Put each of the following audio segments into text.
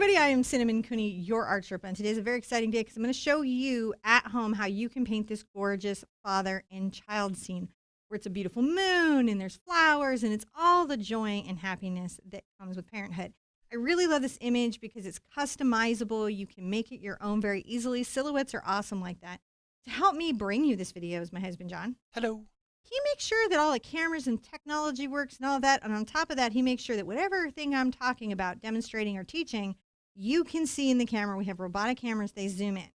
everybody, I am Cinnamon Cooney, your Art Sherpa, and today is a very exciting day because I'm going to show you at home how you can paint this gorgeous father and child scene where it's a beautiful moon and there's flowers and it's all the joy and happiness that comes with parenthood. I really love this image because it's customizable. You can make it your own very easily. Silhouettes are awesome like that. To help me bring you this video is my husband, John. Hello. He makes sure that all the cameras and technology works and all of that. And on top of that, he makes sure that whatever thing I'm talking about, demonstrating or teaching, you can see in the camera. We have robotic cameras. They zoom in.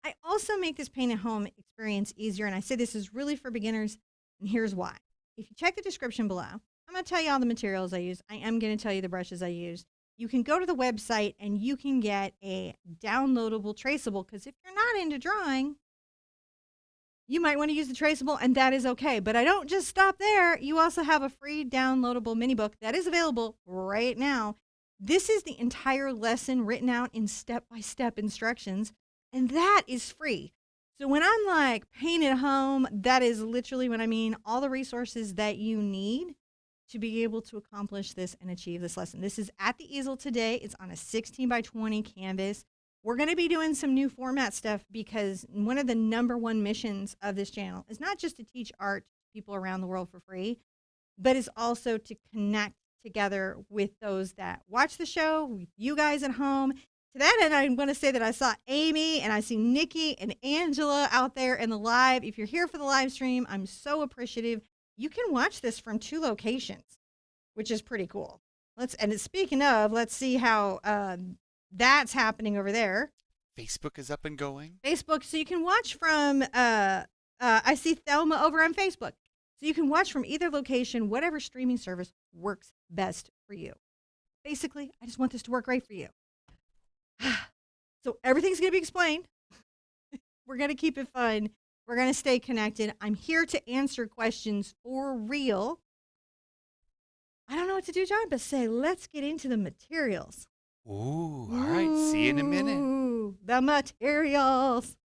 I also make this paint at home experience easier. And I say this is really for beginners. And here's why. If you check the description below, I'm going to tell you all the materials I use. I am going to tell you the brushes I use. You can go to the website and you can get a downloadable traceable. Because if you're not into drawing, you might want to use the traceable, and that is okay. But I don't just stop there. You also have a free downloadable mini book that is available right now. This is the entire lesson written out in step-by-step instructions, and that is free. So when I'm like paint at home, that is literally what I mean. All the resources that you need to be able to accomplish this and achieve this lesson. This is at the easel today. It's on a 16 by 20 canvas. We're going to be doing some new format stuff because one of the #1 missions of this channel is not just to teach art to people around the world for free, but is also to connect together with those that watch the show, with you guys at home. To that end, I'm going to say that I saw Amy and I see Nikki and Angela out there in the live. If you're here for the live stream, I'm so appreciative. You can watch this from 2 locations, which is pretty cool. Speaking of, let's see how that's happening over there. Facebook is up and going. Facebook, so you can watch from, I see Thelma over on Facebook. So you can watch from either location, whatever streaming service works best for you. Basically, I just want this to work great for you. So everything's going to be explained. We're going to keep it fun. We're going to stay connected. I'm here to answer questions for real. I don't know what to do, John, but say, let's get into the materials. Ooh, all right. See you in a minute. Ooh, the materials.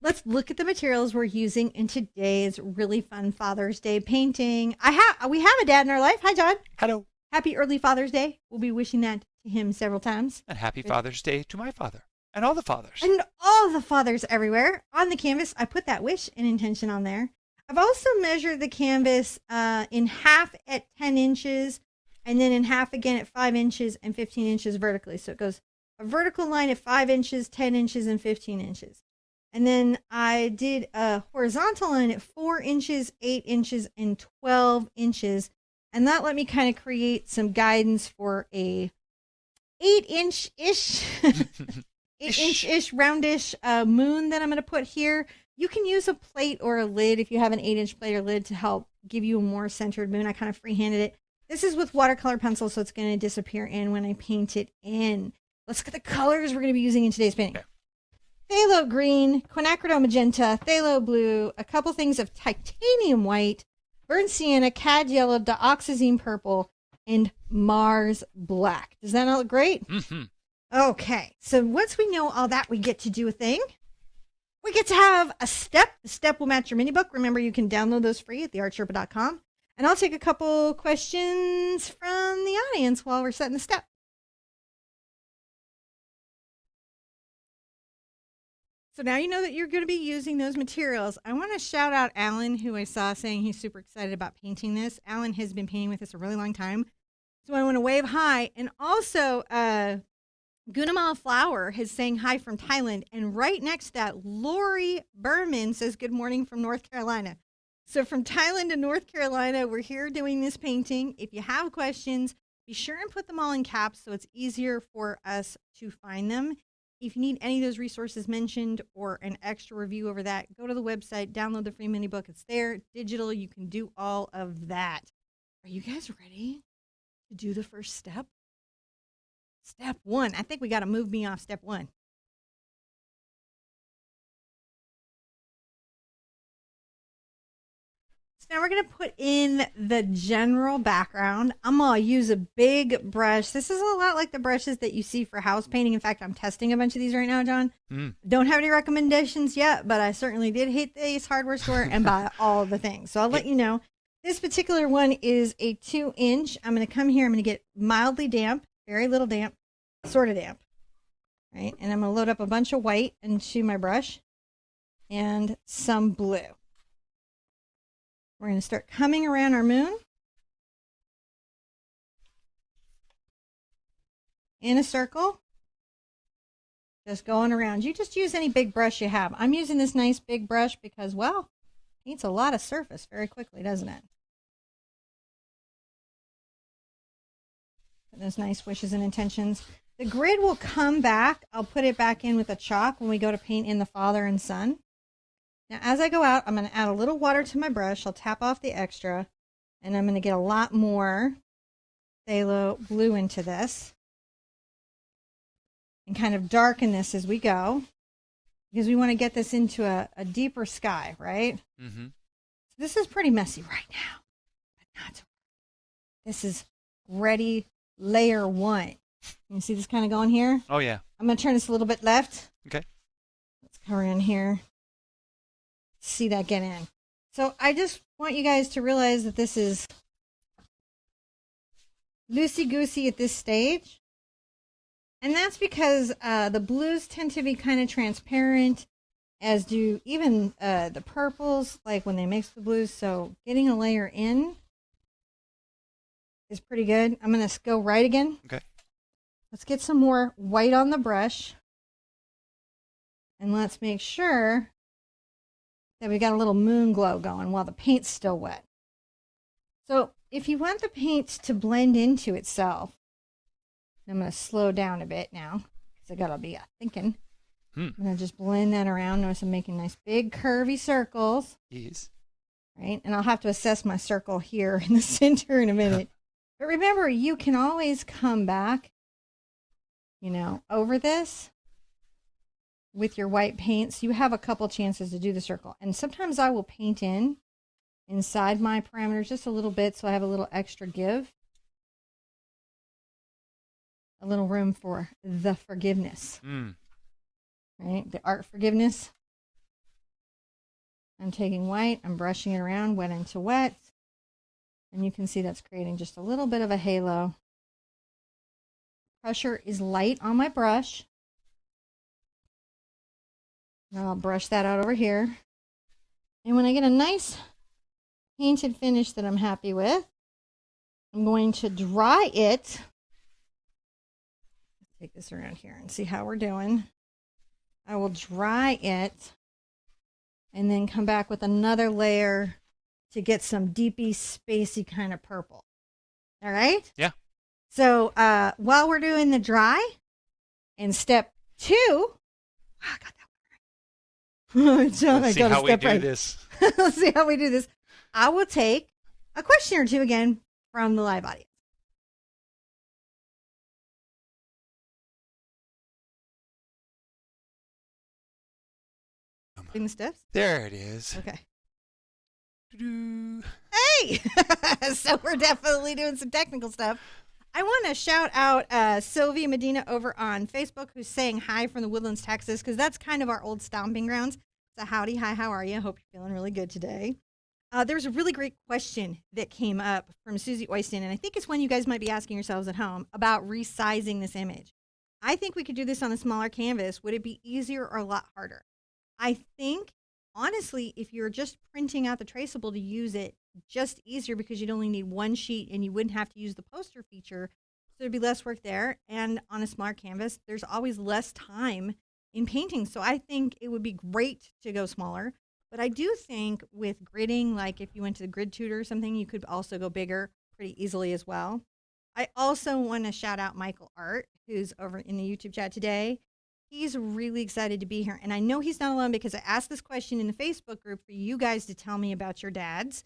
Let's look at the materials we're using in today's really fun Father's Day painting. We have a dad in our life. Hi, John. Hello. Happy early Father's Day. We'll be wishing that to him several times. And happy Father's Day to my father and all the fathers. And all the fathers everywhere. On the canvas, I put that wish and intention on there. I've also measured the canvas in half at 10 inches and then in half again at 5 inches and 15 inches vertically. So it goes a vertical line at 5 inches, 10 inches, and 15 inches. And then I did a horizontal line at 4 inches, 8 inches, and 12 inches. And that let me kind of create some guidance for a 8-inch-ish, 8-inch-ish, roundish moon that I'm going to put here. You can use a plate or a lid if you have an 8-inch plate or lid to help give you a more centered moon. I kind of freehanded it. This is with watercolor pencil, so it's going to disappear in when I paint it in. Let's look at the colors we're going to be using in today's painting. Okay. Phthalo green, quinacridone magenta, phthalo blue, a couple things of titanium white, burnt sienna, cad yellow, dioxazine purple, and Mars black. Does that all look great? Mm-hmm. Okay, so once we know all that, we get to do a thing. We get to have a step. The step will match your mini book. Remember, you can download those free at theartsherpa.com. And I'll take a couple questions from the audience while we're setting the step. So now you know that you're going to be using those materials. I want to shout out Alan, who I saw saying he's super excited about painting this. Alan has been painting with us a really long time. So I want to wave hi. And also, Gunamal Flower is saying hi from Thailand. And right next to that, Lori Berman says good morning from North Carolina. So from Thailand to North Carolina, we're here doing this painting. If you have questions, be sure and put them all in caps so it's easier for us to find them. If you need any of those resources mentioned or an extra review over that, go to the website, download the free mini book. It's there, digital. You can do all of that. Are you guys ready to do the first step? Step 1. I think we got to move me off step 1. So now we're going to put in the general background. I'm going to use a big brush. This is a lot like the brushes that you see for house painting. In fact, I'm testing a bunch of these right now, John. Don't have any recommendations yet, but I certainly did hit the Ace Hardware store and buy all the things. So I'll let you know. This particular one is a 2-inch. I'm going to come here. I'm going to get mildly damp, very little damp, sort of damp, right? And I'm going to load up a bunch of white into my brush and some blue. We're going to start coming around our moon in a circle, just going around. You just use any big brush you have. I'm using this nice big brush because, well, it paints a lot of surface very quickly, doesn't it? Those nice wishes and intentions. The grid will come back. I'll put it back in with a chalk when we go to paint in the Father and Son. Now, as I go out, I'm going to add a little water to my brush. I'll tap off the extra, and I'm going to get a lot more phthalo blue into this and kind of darken this as we go because we want to get this into a deeper sky, right? Mm-hmm. So this is pretty messy right now, but not. This is ready. Layer 1. You see this kind of going here? Oh, yeah. I'm going to turn this a little bit left. Okay. Let's come in here. See that get in. So I just want you guys to realize that this is loosey-goosey at this stage. And that's because the blues tend to be kind of transparent, as do even the purples, like when they mix the blues. So getting a layer in is pretty good. I'm going to go right again. Okay. Let's get some more white on the brush. And let's make sure that we got a little moon glow going while the paint's still wet. So if you want the paint to blend into itself, I'm going to slow down a bit now because I got to be thinking. I'm going to just blend that around. Notice I'm making nice big curvy circles. Yes. Right? And I'll have to assess my circle here in the center in a minute. But remember, you can always come back, over this with your white paints. You have a couple chances to do the circle. And sometimes I will paint inside my parameters just a little bit so I have a little extra give. A little room for the forgiveness. Right? The art forgiveness. I'm taking white, I'm brushing it around, wet into wet. And you can see that's creating just a little bit of a halo. Pressure is light on my brush. Now I'll brush that out over here. And when I get a nice painted finish that I'm happy with, I'm going to dry it. Let's take this around here and see how we're doing. I will dry it and then come back with another layer to get some deepy, spacey kind of purple. All right? Yeah. So while we're doing the dry, in step 2, I got that one right. Let's see how we do this. Let's see how we do this. I will take a question or two again from the live audience. Doing the steps? There it is. Okay. Doo-doo. Hey! So we're definitely doing some technical stuff. I want to shout out Sylvia Medina over on Facebook, who's saying hi from the Woodlands, Texas, because that's kind of our old stomping grounds. So howdy, hi, how are you? Hope you're feeling really good today. There was a really great question that came up from Susie Oyston, and I think it's one you guys might be asking yourselves at home about resizing this image. I think we could do this on a smaller canvas. Would it be easier or a lot harder? I think, honestly, if you're just printing out the traceable to use it, just easier because you'd only need one sheet and you wouldn't have to use the poster feature. So there'd be less work there. And on a smaller canvas, there's always less time in painting. So I think it would be great to go smaller. But I do think with gridding, like if you went to the grid tutor or something, you could also go bigger pretty easily as well. I also want to shout out Michael Art, who's over in the YouTube chat today. He's really excited to be here. And I know he's not alone because I asked this question in the Facebook group for you guys to tell me about your dads.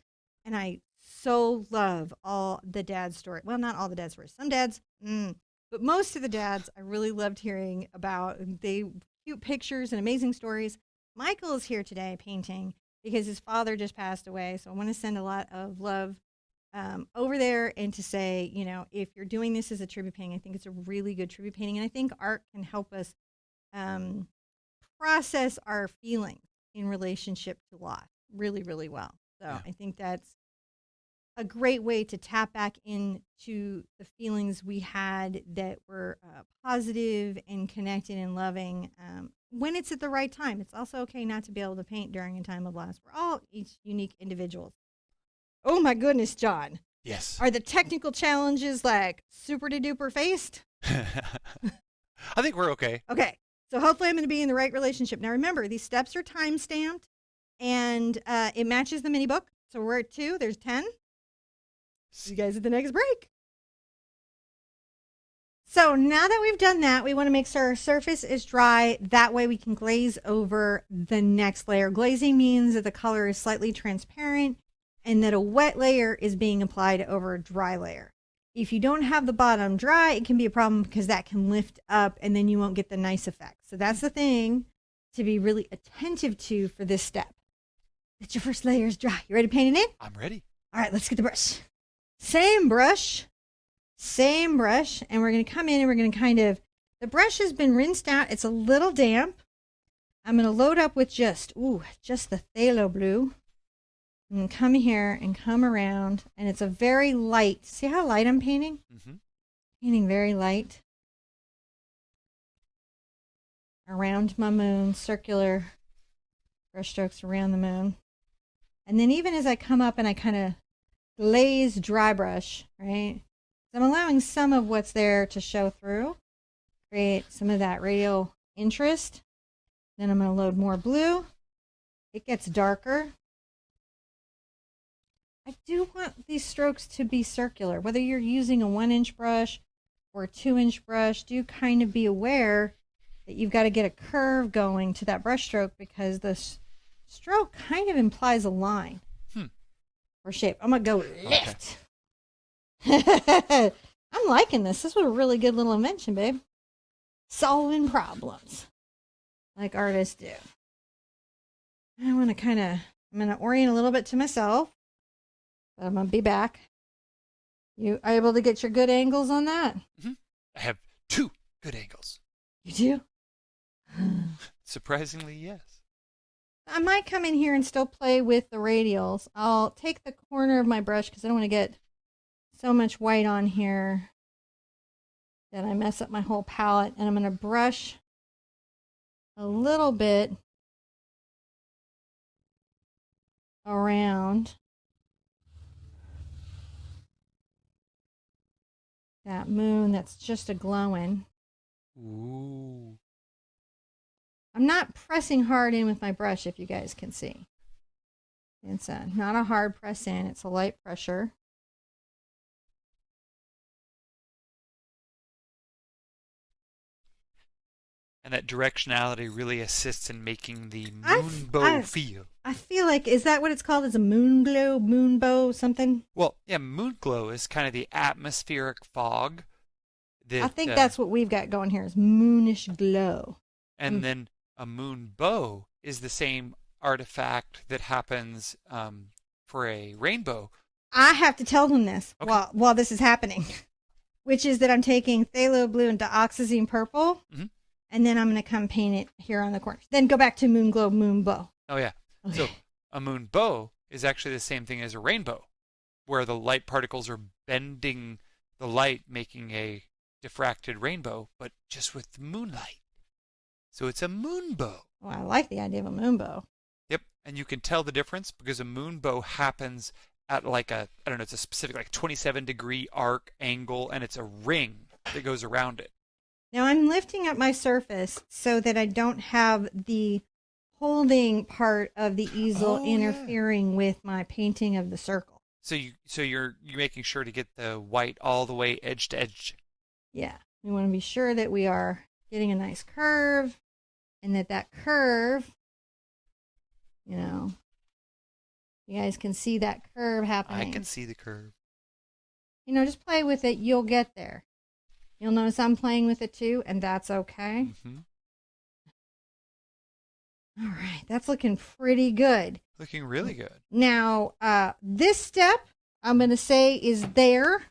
And I so love all the dad stories. Well, not all the dad stories. Some dads, but most of the dads I really loved hearing about. They cute pictures and amazing stories. Michael is here today painting because his father just passed away. So I want to send a lot of love over there and to say, if you're doing this as a tribute painting, I think it's a really good tribute painting. And I think art can help us process our feelings in relationship to loss really, really well. So yeah. I think that's a great way to tap back into the feelings we had that were positive and connected and loving when it's at the right time. It's also okay not to be able to paint during a time of loss. We're all each unique individuals. Oh my goodness, John. Yes. Are the technical challenges like super duper faced? I think we're okay. Okay. So hopefully I'm going to be in the right relationship. Now remember, these steps are time stamped and it matches the mini book. So we're at 2. There's 10. See you guys at the next break. So now that we've done that, we want to make sure our surface is dry. That way we can glaze over the next layer. Glazing means that the color is slightly transparent and that a wet layer is being applied over a dry layer. If you don't have the bottom dry, it can be a problem because that can lift up and then you won't get the nice effect. So that's the thing to be really attentive to for this step. That your first layer is dry. You ready to paint it in? I'm ready. All right, let's get the brush. Same brush, and we're going to come in and we're going to kind of, the brush has been rinsed out. It's a little damp. I'm going to load up with just the phthalo blue. I'm going to come here and come around, and it's a very light, see how light I'm painting? Mm-hmm. Painting very light. Around my moon, circular brush strokes around the moon. And then even as I come up and I kind of glaze dry brush, right? So I'm allowing some of what's there to show through, create some of that radial interest. Then I'm going to load more blue. It gets darker. I do want these strokes to be circular. Whether you're using a 1-inch brush or a 2-inch brush, do kind of be aware that you've got to get a curve going to that brush stroke because the stroke kind of implies a line or shape. I'm going to go lift. Okay. I'm liking this. This was a really good little invention, babe. Solving problems like artists do. I want to kind of, I'm going to orient a little bit to myself. But I'm going to be back. You are able to get your good angles on that? Mm-hmm. I have 2 good angles. You do? Surprisingly, yes. I might come in here and still play with the radials. I'll take the corner of my brush because I don't want to get so much white on here that I mess up my whole palette. And I'm going to brush a little bit around that moon that's just a glowing. Ooh. I'm not pressing hard in with my brush, if you guys can see. It's not a hard press in, it's a light pressure. And that directionality really assists in making the moonbow feel. I feel like, is that what it's called? Is a moon glow, moonbow, something? Well, yeah, moonglow is kind of the atmospheric fog. That, I think that's what we've got going here is moonish glow. And then a moonbow is the same artifact that happens for a rainbow. I have to tell them this okay. while this is happening, which is that I'm taking phthalo blue and dioxazine purple. Mm-hmm. And then I'm going to come paint it here on the corners. Then go back to moonglow, moonbow. Oh, yeah. Okay. So a moonbow is actually the same thing as a rainbow, where the light particles are bending the light, making a diffracted rainbow, but just with moonlight. So it's a moonbow. Well, I like the idea of a moonbow. Yep. And you can tell the difference because a moonbow happens at like a, I don't know, it's a specific like 27-degree arc angle, and it's a ring that goes around it. Now I'm lifting up my surface so that I don't have the holding part of the easel interfering with my painting of the circle. So you're making sure to get the white all the way edge to edge. Yeah, we want to be sure that we are getting a nice curve, and that curve, you know, you guys can see that curve happening. I can see the curve. You know, just play with it. You'll get there. You'll notice I'm playing with it too, and that's okay. Mm-hmm. All right, that's looking pretty good. Looking really good. Now, this step, I'm going to say, is there.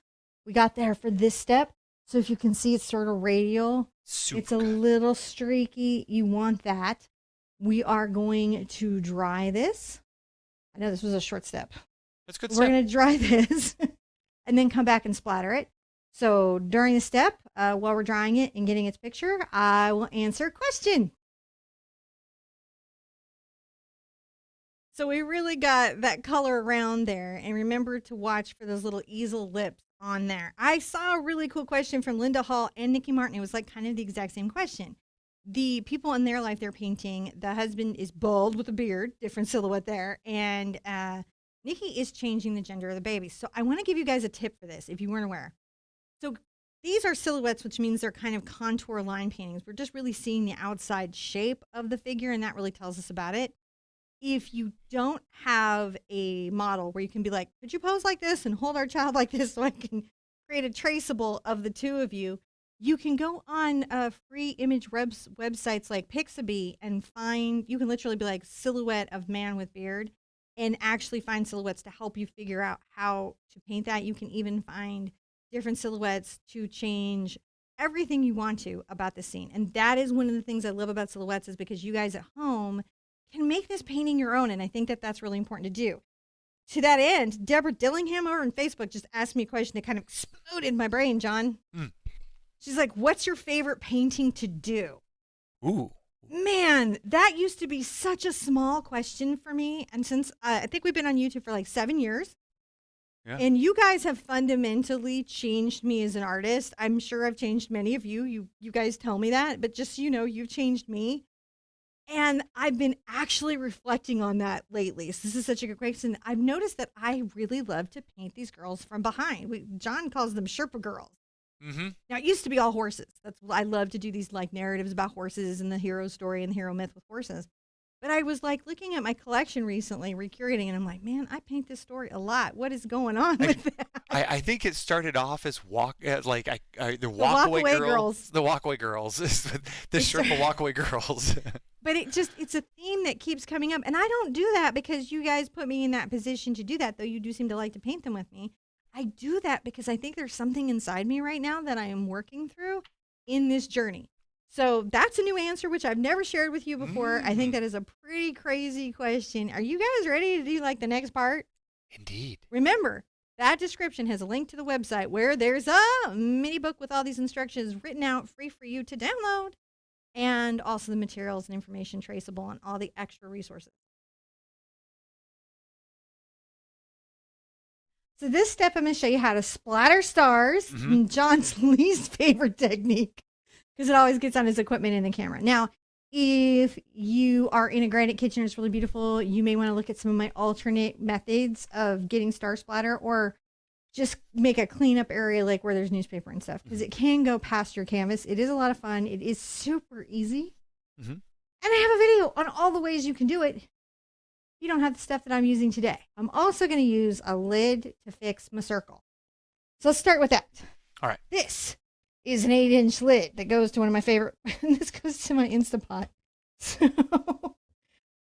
We got there for this step. So if you can see, it's sort of radial. Super it's a little streaky. You want that. We are going to dry this. I know this was a short step. That's good We're stuff. going to dry this and then come back and splatter it. So during the step, while we're drying it and getting its picture, I will answer a question. So we really got that color around there. And remember to watch for those little easel lips on there. I saw a really cool question from Linda Hall and Nikki Martin. It was like kind of the exact same question. The people in their life they're painting, the husband is bald with a beard, different silhouette there. And Nikki is changing the gender of the baby. So I want to give you guys a tip for this if you weren't aware. So these are silhouettes, which means they're kind of contour line paintings. We're just really seeing the outside shape of the figure, and that really tells us about it. If you don't have a model where you can be like, could you pose like this and hold our child like this so I can create a traceable of the two of you, you can go on free image websites like Pixabay and find, you can literally be like silhouette of man with beard and actually find silhouettes to help you figure out how to paint that. You can even find different silhouettes to change everything you want to about the scene. And that is one of the things I love about silhouettes is because you guys at home can make this painting your own. And I think that that's really important to do. To that end, Deborah Dillingham over on Facebook just asked me a question that kind of exploded in my brain, John. She's like, what's your favorite painting to do? Ooh. Man, that used to be such a small question for me. And since I think we've been on YouTube for like 7 years, yeah. And you guys have fundamentally changed me as an artist. I'm sure I've changed many of you. You guys tell me that, but just so you know, you've changed me. And I've been actually reflecting on that lately. So this is such a good question. I've noticed that I really love to paint these girls from behind. John calls them Sherpa girls. Mm-hmm. Now, it used to be all horses. That's I love to do these like narratives about horses and the hero story and the hero myth with horses. But I was like looking at my collection recently, recurating, and I'm like, man, I paint this story a lot. What is going on with that? I think it started off as the walkaway girls. The walkaway girls, the Sherpa walkaway girls. But it's a theme that keeps coming up. And I don't do that because you guys put me in that position to do that, though you do seem to like to paint them with me. I do that because I think there's something inside me right now that I am working through in this journey. So that's a new answer, which I've never shared with you before. I think that is a pretty crazy question. Are you guys ready to do like the next part? Indeed. Remember, that description has a link to the website where there's a mini book with all these instructions written out free for you to download, and also the materials and information traceable and all the extra resources. So this step, I'm going to show you how to splatter stars, John's least favorite technique, because it always gets on his equipment in the camera. Now, if you are in a granite kitchen, it's really beautiful. You may want to look at some of my alternate methods of getting star splatter, or just make a cleanup area like where there's newspaper and stuff, because it can go past your canvas. It is a lot of fun. It is super easy. And I have a video on all the ways you can do it. You don't have the stuff that I'm using today. I'm also going to use a lid to fix my circle. So let's start with that. All right. This is an 8-inch lid that goes to one of my favorite. This goes to my Instapot. So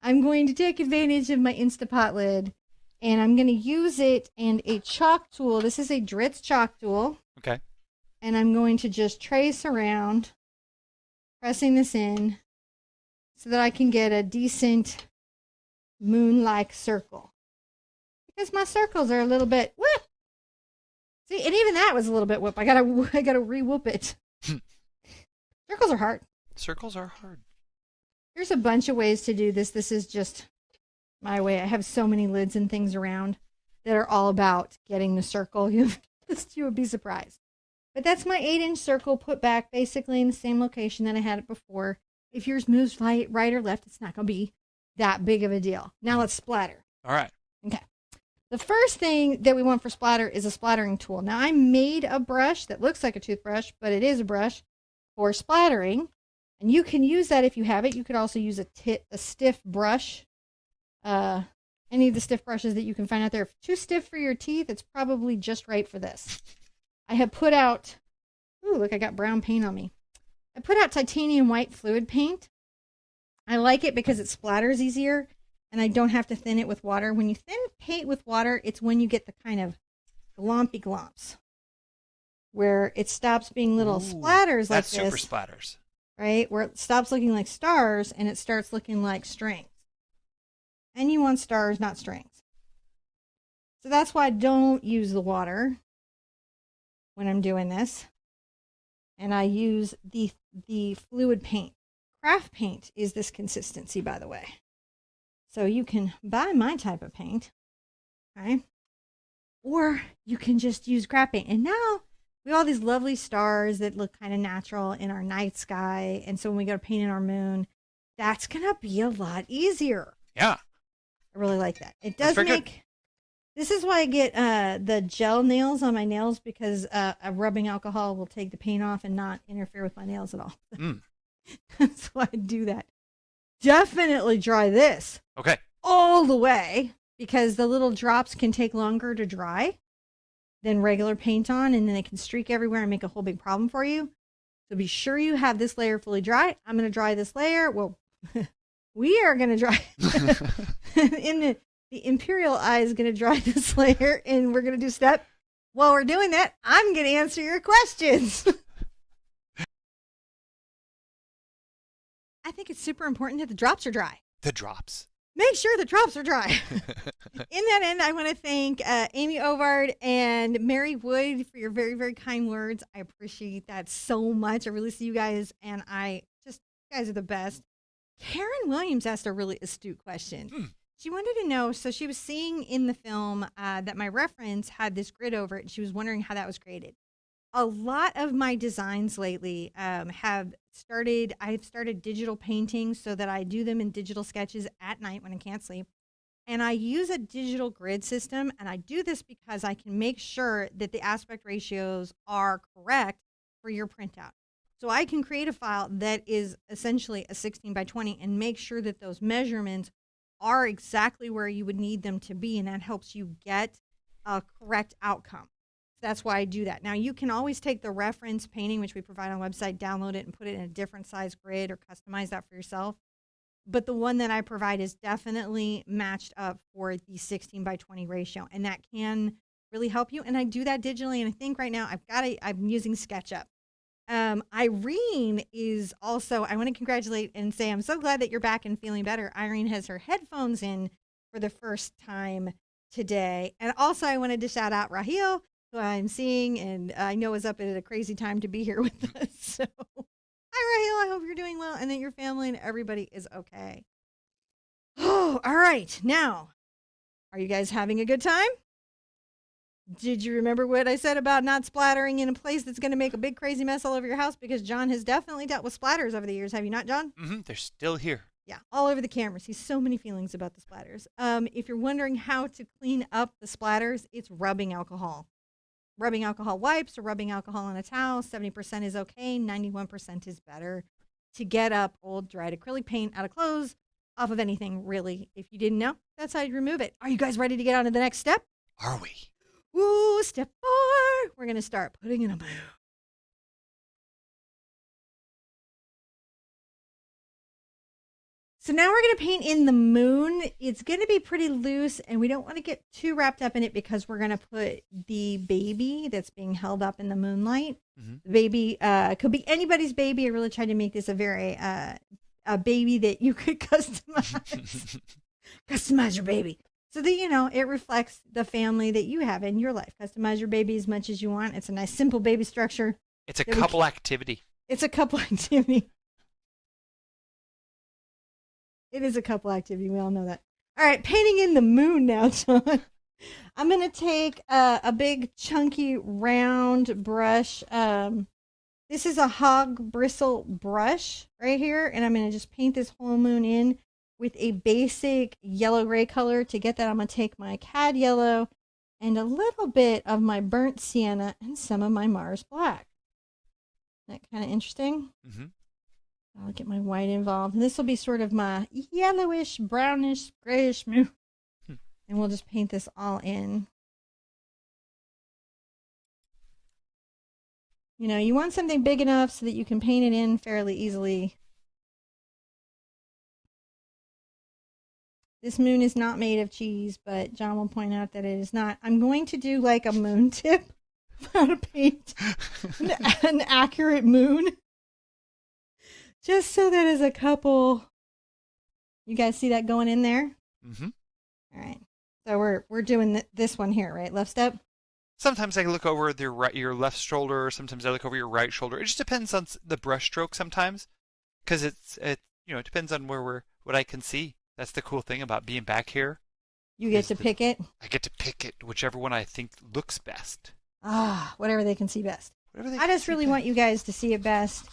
I'm going to take advantage of my Instapot lid, and I'm going to use it and a chalk tool. This is a Dritz chalk tool. Okay. And I'm going to just trace around, pressing this in so that I can get a decent moon-like circle. Because my circles are a little bit whoop. See, and even that was a little bit whoop. I gotta re-whoop it. Circles are hard. Circles are hard. There's a bunch of ways to do this. This is just my way. I have so many lids and things around that are all about getting the circle. You would be surprised. But that's my 8-inch circle put back basically in the same location that I had it before. If yours moves right or left, it's not going to be that big of a deal. Now let's splatter. All right. Okay. The first thing that we want for splatter is a splattering tool. Now I made a brush that looks like a toothbrush, but it is a brush for splattering. And you can use that if you have it. You could also use a stiff brush. Any of the stiff brushes that you can find out there. If it's too stiff for your teeth, it's probably just right for this. I have put out, ooh, look, I got brown paint on me. I put out titanium white fluid paint. I like it because it splatters easier and I don't have to thin it with water. When you thin paint with water, it's when you get the kind of glompy glomps where it stops being little splatters like this. That's super splatters. Right? Where it stops looking like stars and it starts looking like strings. And you want stars, not strings. So that's why I don't use the water when I'm doing this. And I use the fluid paint. Craft paint is this consistency, by the way. So you can buy my type of paint, right? Or you can just use craft paint. And now we have all these lovely stars that look kind of natural in our night sky. And so when we go to paint in our moon, that's going to be a lot easier. Yeah. I really like that. It does make... Good. This is why I get the gel nails on my nails, because a rubbing alcohol will take the paint off and not interfere with my nails at all. That's why I do that. Definitely dry this. Okay. All the way, because the little drops can take longer to dry than regular paint on, and then they can streak everywhere and make a whole big problem for you. So be sure you have this layer fully dry. I'm going to dry this layer. Well, we are going to dry the Imperial Eye is going to dry this layer, and we're going to do step. While we're doing that, I'm going to answer your questions. I think it's super important that the drops are dry. The drops. Make sure the drops are dry. In that end, I want to thank Amy Ovard and Mary Wood for your very, very kind words. I appreciate that so much. I really see you guys, and you guys are the best. Karen Williams asked a really astute question. She wanted to know, so she was seeing in the film that my reference had this grid over it, and she was wondering how that was created. A lot of my designs lately I've started digital painting so that I do them in digital sketches at night when I can't sleep. And I use a digital grid system, and I do this because I can make sure that the aspect ratios are correct for your printout. So I can create a file that is essentially a 16 by 20 and make sure that those measurements are exactly where you would need them to be, and that helps you get a correct outcome. That's why I do that. Now, you can always take the reference painting, which we provide on the website, download it, and put it in a different size grid or customize that for yourself. But the one that I provide is definitely matched up for the 16 by 20 ratio, and that can really help you. And I do that digitally, and I think right now I'm using SketchUp. Irene is also, I want to congratulate and say I'm so glad that you're back and feeling better. Irene has her headphones in for the first time today. And also I wanted to shout out Raheel, who I'm seeing and I know is up at a crazy time to be here with us. So hi Raheel, I hope you're doing well and that your family and everybody is okay. Oh, all right. Now, are you guys having a good time? Did you remember what I said about not splattering in a place that's going to make a big crazy mess all over your house? Because John has definitely dealt with splatters over the years. Have you not, John? Mm-hmm. They're still here. Yeah, all over the cameras. He's so many feelings about the splatters. If you're wondering how to clean up the splatters, it's rubbing alcohol. Rubbing alcohol wipes or rubbing alcohol on a towel. 70% is okay. 91% is better to get up old dried acrylic paint out of clothes, off of anything, really. If you didn't know, that's how you remove it. Are you guys ready to get on to the next step? Are we? Ooh, step 4. We're going to start putting in a moon. So now we're going to paint in the moon. It's going to be pretty loose, and we don't want to get too wrapped up in it because we're going to put the baby that's being held up in the moonlight. Mm-hmm. The baby could be anybody's baby. I really tried to make this a very a baby that you could customize. Customize your baby. So that, it reflects the family that you have in your life. Customize your baby as much as you want. It's a nice, simple baby structure. It's a couple activity. It's a couple activity. It is a couple activity. We all know that. All right, painting in the moon now, John. I'm going to take a big, chunky, round brush. This is a hog bristle brush right here, and I'm going to just paint this whole moon in with a basic yellow-gray color. To get that, I'm going to take my cad yellow and a little bit of my burnt sienna and some of my Mars black. Isn't that kind of interesting? Mm-hmm. I'll get my white involved. And this will be sort of my yellowish, brownish, grayish moon. And we'll just paint this all in. You want something big enough so that you can paint it in fairly easily. This moon is not made of cheese, but John will point out that it is not. I'm going to do like a moon tip of how to paint an accurate moon. Just so that as a couple, you guys see that going in there? Mm-hmm. All right. So we're doing this one here, right? Left step. Sometimes I look over your left shoulder. Sometimes I look over your right shoulder. It just depends on the brush stroke sometimes, because it depends on what I can see. That's the cool thing about being back here. You get to pick it. I get to pick it, whichever one I think looks best. Whatever they can see best. I just really want you guys to see it best.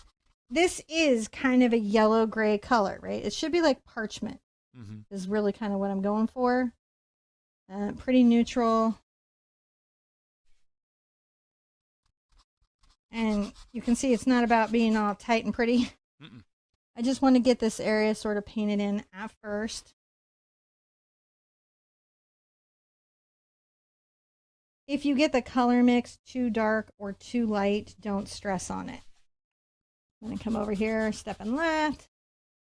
This is kind of a yellow-gray color, right? It should be like parchment. Mm-hmm. Is really kind of what I'm going for. Pretty neutral. And you can see it's not about being all tight and pretty. Mm-mm. I just want to get this area sort of painted in at first. If you get the color mix too dark or too light, don't stress on it. I'm going to come over here, stepping left.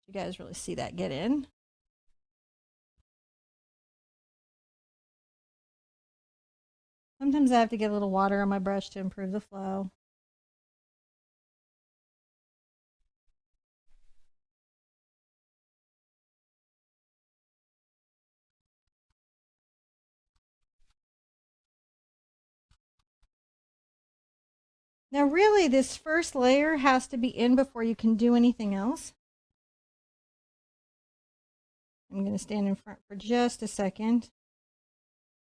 You guys really see that get in. Sometimes I have to get a little water on my brush to improve the flow. Now really this first layer has to be in before you can do anything else. I'm going to stand in front for just a second.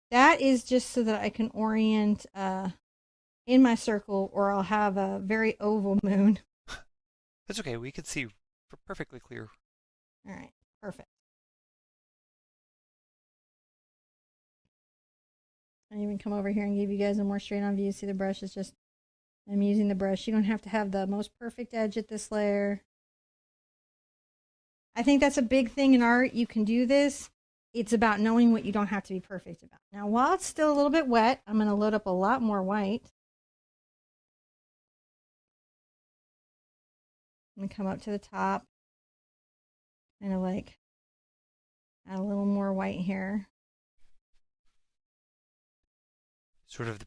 That is just so that I can orient in my circle, or I'll have a very oval moon. That's okay. We can see perfectly clear. All right, perfect. I even come over here and give you guys a more straight on view. See, the brush is just, I'm using the brush. You don't have to have the most perfect edge at this layer. I think that's a big thing in art. You can do this. It's about knowing what you don't have to be perfect about. Now, while it's still a little bit wet, I'm going to load up a lot more white. I'm going to come up to the top. Kind of like add a little more white here. Sort of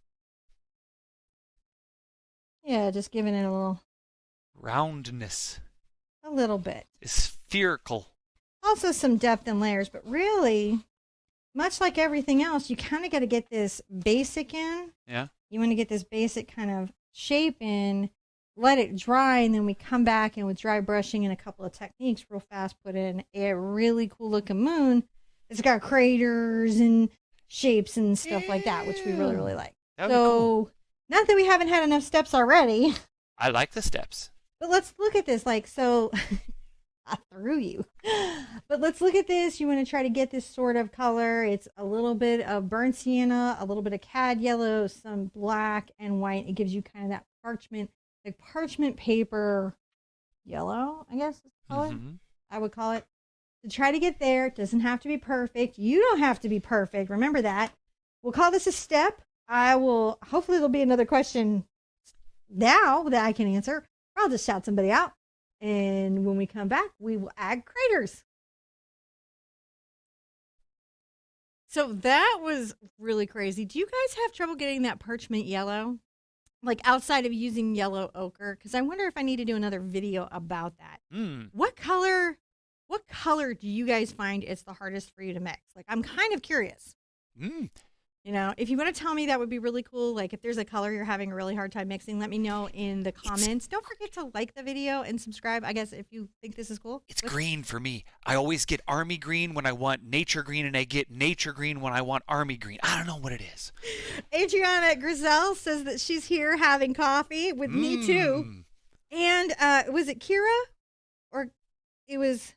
Yeah, just giving it a little roundness. A little bit. Spherical. Also some depth and layers, but really, much like everything else, you kind of got to get this basic in. Yeah. You want to get this basic kind of shape in, let it dry, and then we come back and with dry brushing and a couple of techniques real fast, put in a really cool looking moon. It's got craters and shapes and stuff like that, which we really, really like. That would be cool. Not that we haven't had enough steps already. I like the steps. But let's look at this. So I threw you. But let's look at this. You want to try to get this sort of color. It's a little bit of burnt sienna, a little bit of cad yellow, some black and white. It gives you kind of that parchment, like parchment paper yellow, I guess is the color. Mm-hmm. I would call it. To try to get there, it doesn't have to be perfect. You don't have to be perfect. Remember that. We'll call this a step. Hopefully there'll be another question now that I can answer. Or I'll just shout somebody out. And when we come back, we will add craters. So that was really crazy. Do you guys have trouble getting that parchment yellow? Like outside of using yellow ochre? Because I wonder if I need to do another video about that. What color do you guys find is the hardest for you to mix? Like, I'm kind of curious. You know, if you want to tell me, that would be really cool. Like, if there's a color you're having a really hard time mixing, let me know in the comments. Don't forget to like the video and subscribe, I guess, if you think this is cool. It's green for me. I always get army green when I want nature green, and I get nature green when I want army green. I don't know what it is. Adriana Griselle says that she's here having coffee with me, too. And was it Kira? Or it was...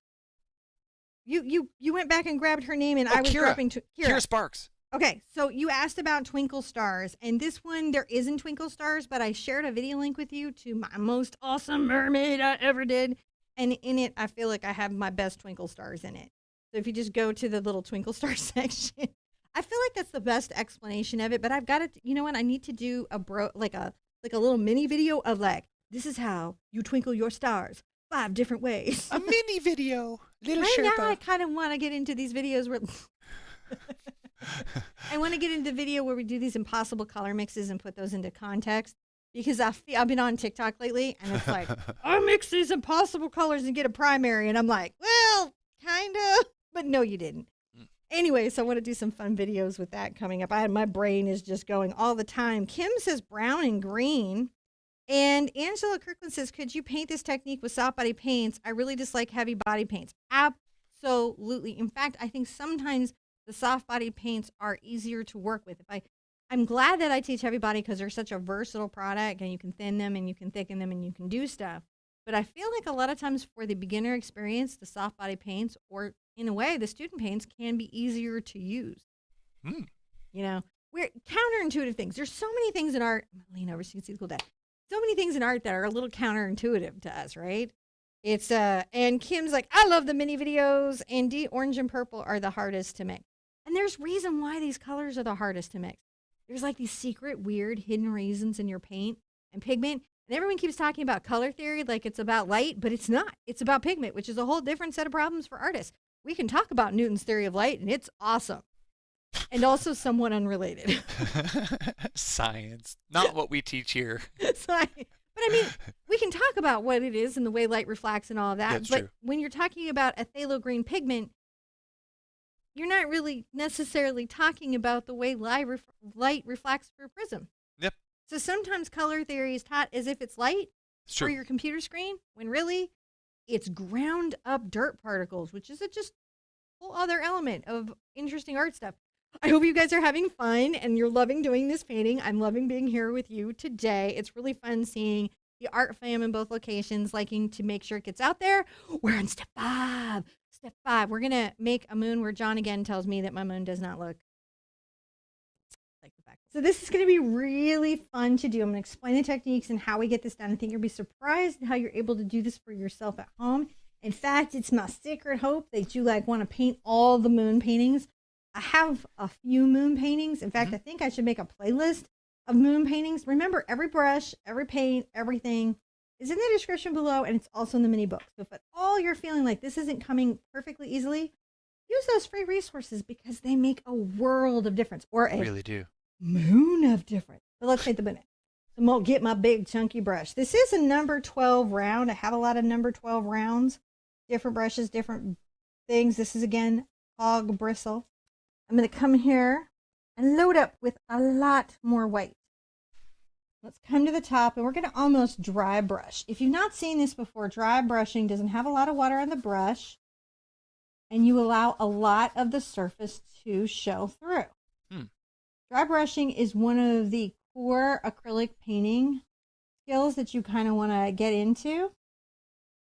You went back and grabbed her name, and I was dropping to Kira Sparks. Okay, so you asked about Twinkle Stars, and this one, there isn't Twinkle Stars, but I shared a video link with you to my most awesome mermaid I ever did, and in it, I feel like I have my best Twinkle Stars in it. So if you just go to the little Twinkle Star section, I feel like that's the best explanation of it, but I've got to, you know what, I need to do a little mini video of like, this is how you twinkle your stars 5 different ways. A mini video. Little right Sherpa. now, I kind of want to get into these videos where... I want to get into the video where we do these impossible color mixes and put those into context, because I've been on TikTok lately, and it's like, I mix these impossible colors and get a primary, and I'm like, well, kind of, but no, you didn't. Anyway, so I want to do some fun videos with that coming up. My brain is just going all the time. Kim says brown and green. And Angela Kirkland says, could you paint this technique with soft body paints? I really dislike heavy body paints. Absolutely. In fact, I think sometimes the soft body paints are easier to work with. I'm glad that I teach heavy body because they're such a versatile product and you can thin them and you can thicken them and you can do stuff. But I feel like a lot of times for the beginner experience, the soft body paints, or in a way, the student paints can be easier to use. You know, we're counterintuitive things. There's so many things in art. I'm going to lean over so you can see the cool dad. So many things in art that are a little counterintuitive to us, right? It's and Kim's like, I love the mini videos, and orange and purple are the hardest to mix. And there's reason why these colors are the hardest to mix. There's like these secret, weird, hidden reasons in your paint and pigment. And everyone keeps talking about color theory like it's about light, but it's not. It's about pigment, which is a whole different set of problems for artists. We can talk about Newton's theory of light, and it's awesome. And also somewhat unrelated. Science. Not what we teach here. But I mean, we can talk about what it is and the way light reflects and all of that. That's but true. When you're talking about a phthalo green pigment, you're not really necessarily talking about the way light reflects through a prism. Yep. So sometimes color theory is taught as if it's light for your computer screen, when really it's ground up dirt particles, which is just a whole other element of interesting art stuff. I hope you guys are having fun and you're loving doing this painting. I'm loving being here with you today. It's really fun seeing the art fam in both locations, liking to make sure it gets out there. We're on step 5. Step 5. We're going to make a moon where John again tells me that my moon does not look like the back. So this is going to be really fun to do. I'm going to explain the techniques and how we get this done. I think you'll be surprised how you're able to do this for yourself at home. In fact, it's my secret hope that you want to paint all the moon paintings. I have a few moon paintings. In fact, I think I should make a playlist of moon paintings. Remember, every brush, every paint, everything is in the description below, and it's also in the mini book. So if at all you're feeling like this isn't coming perfectly easily, use those free resources because they make a world of difference, or a really do. Moon of difference. But let's paint the moon. So I'll get my big chunky brush. This is a number 12 round. I have a lot of number 12 rounds, different brushes, different things. This is again hog bristle. I'm going to come here and load up with a lot more white. Let's come to the top, and we're going to almost dry brush. If you've not seen this before, dry brushing doesn't have a lot of water on the brush, and you allow a lot of the surface to show through. Dry brushing is one of the core acrylic painting skills that you kind of want to get into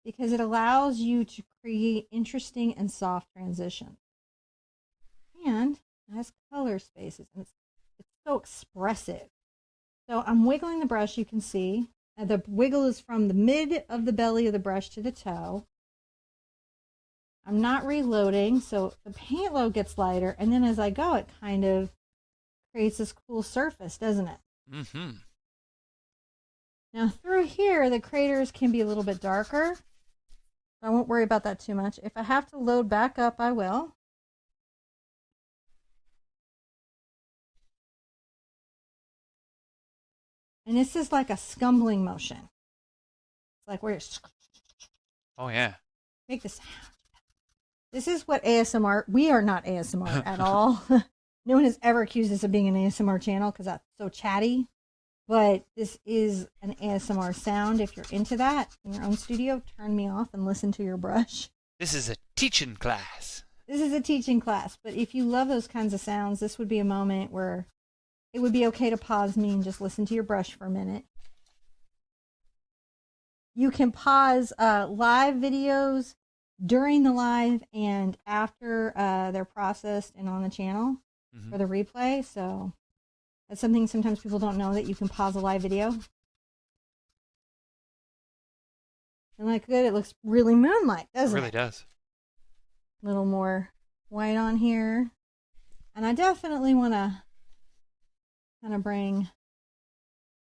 because it allows you to create interesting and soft transitions. And it has color spaces, and it's so expressive. So I'm wiggling the brush, you can see. The wiggle is from the mid of the belly of the brush to the toe. I'm not reloading, so the paint load gets lighter, and then as I go, it kind of creates this cool surface, doesn't it? Mm-hmm. Now through here, the craters can be a little bit darker. I won't worry about that too much. If I have to load back up, I will. And this is like a scumbling motion. It's like we're just... Oh, yeah. Make the sound. This is what ASMR... We are not ASMR at all. No one has ever accused us of being an ASMR channel because that's so chatty. But this is an ASMR sound. If you're into that in your own studio, turn me off and listen to your brush. This is a teaching class. This is a teaching class. But if you love those kinds of sounds, this would be a moment where it would be okay to pause me and just listen to your brush for a minute. You can pause live videos during the live and after they're processed and on the channel for the replay. So that's something sometimes people don't know, that you can pause a live video. And like good, it looks really moon-like, doesn't it? It really does. A little more white on here. And I definitely want to kind of bring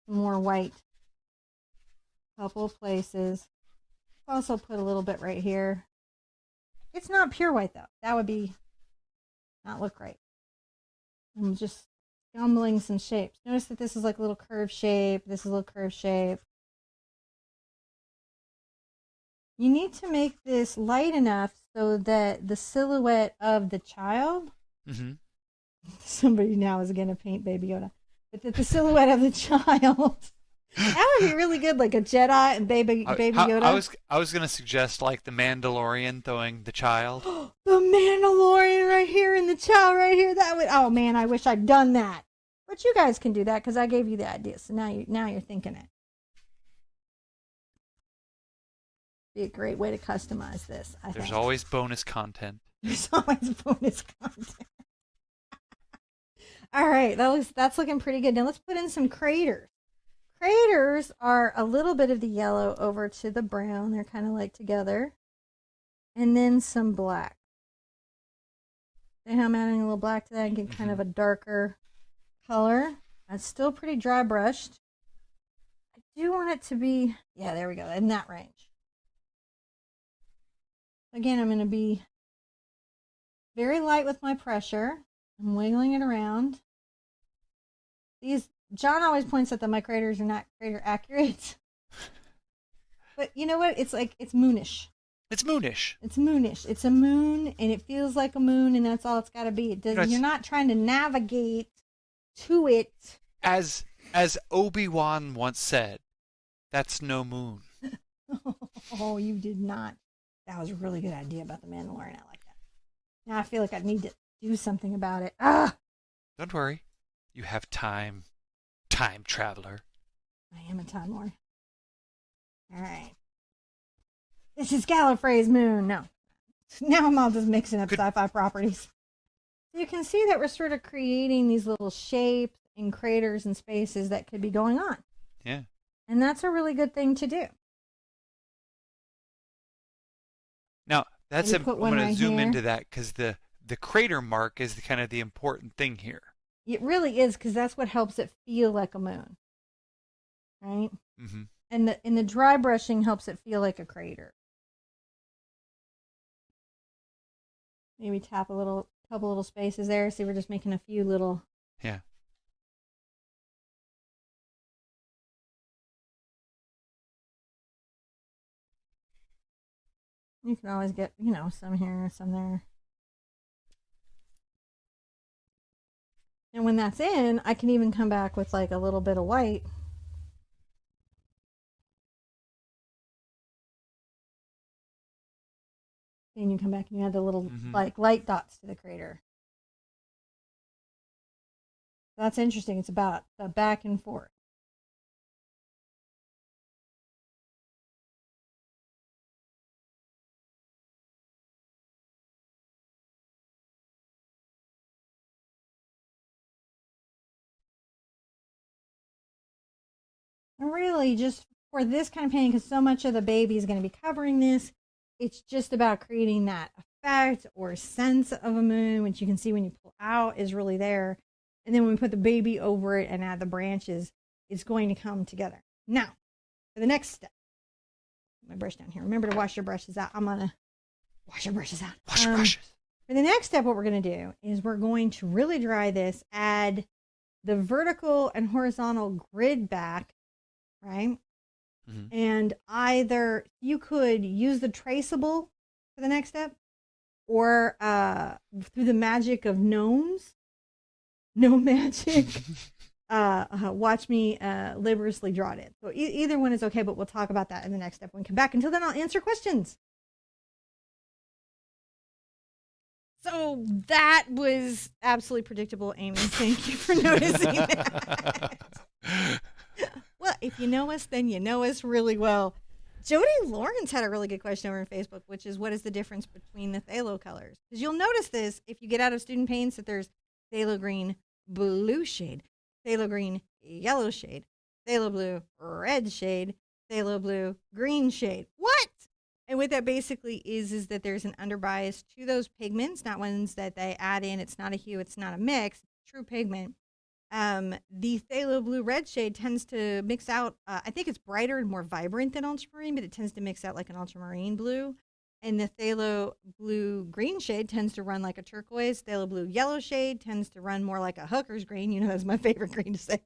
some more white a couple of places. Also put a little bit right here. It's not pure white though. That would be not look right. I'm just scumbling some shapes. Notice that this is like a little curved shape. This is a little curved shape. You need to make this light enough so that the silhouette of the child Mm-hmm. Somebody now is going to paint Baby Yoda. But the silhouette of the child. That would be really good, like a Jedi and Baby Yoda. I was gonna suggest like the Mandalorian throwing the child. The Mandalorian right here and the child right here. That would. Oh man, I wish I'd done that. But you guys can do that because I gave you the idea. So now you're thinking it. Be a great way to customize this. There's always bonus content. There's always bonus content. All right, that's looking pretty good. Now let's put in some craters. Craters are a little bit of the yellow over to the brown. They're kind of like together. And then some black. See how I'm adding a little black to that and get kind of a darker color. That's still pretty dry brushed. I do want it to be, yeah, there we go, in that range. Again, I'm going to be very light with my pressure. I'm wiggling it around. John always points out that my craters are not crater accurate. But you know what? It's moonish. It's moonish. It's moonish. It's a moon, and it feels like a moon, and that's all it's got to be. You're not trying to navigate to it. As Obi-Wan once said, that's no moon. Oh, you did not. That was a really good idea about the Mandalorian. I like that. Now I feel like I need to do something about it. Ah! Don't worry. You have time. Time traveler. I am a Time Lord. All right. This is Gallifrey's moon. No. Now I'm all just mixing up sci-fi properties. You can see that we're sort of creating these little shapes and craters and spaces that could be going on. Yeah. And that's a really good thing to do. Now, I'm going to zoom here. into that because the crater mark is kind of the important thing here. It really is, because that's what helps it feel like a moon. Right? Mm-hmm. And the dry brushing helps it feel like a crater. Maybe tap couple little spaces there. See, we're just making a few little. Yeah. You can always get, some here, some there. And when that's in, I can even come back with like a little bit of white. And you come back and you add the little like light dots to the crater. That's interesting. It's about the back and forth. And really, just for this kind of painting, because so much of the baby is going to be covering this, it's just about creating that effect or sense of a moon, which you can see when you pull out is really there. And then when we put the baby over it and add the branches, it's going to come together. Now, for the next step, my brush down here. Remember to wash your brushes out. I'm going to wash your brushes out. Wash your brushes. For the next step, what we're going to do is we're going to really dry this, add the vertical and horizontal grid back, right? Mm-hmm. And either you could use the traceable for the next step, or through the magic of gnomes, gnome magic, watch me laboriously draw it in. So either one is okay, but we'll talk about that in the next step when we come back. Until then, I'll answer questions. So that was absolutely predictable, Amy. Thank you for noticing that. Well, if you know us, then you know us really well. Jody Lawrence had a really good question over on Facebook, which is, what is the difference between the phthalo colors? Because you'll notice this if you get out of student paints, that there's phthalo green blue shade, phthalo green yellow shade, phthalo blue red shade, phthalo blue green shade. What? And what that basically is that there's an underbias to those pigments, not ones that they add in. It's not a hue, it's not a mix, it's true pigment. The phthalo blue red shade tends to mix out, I think it's brighter and more vibrant than ultramarine, but it tends to mix out like an ultramarine blue. And the phthalo blue green shade tends to run like a turquoise. Phthalo blue yellow shade tends to run more like a hooker's green. You know, that's my favorite green to say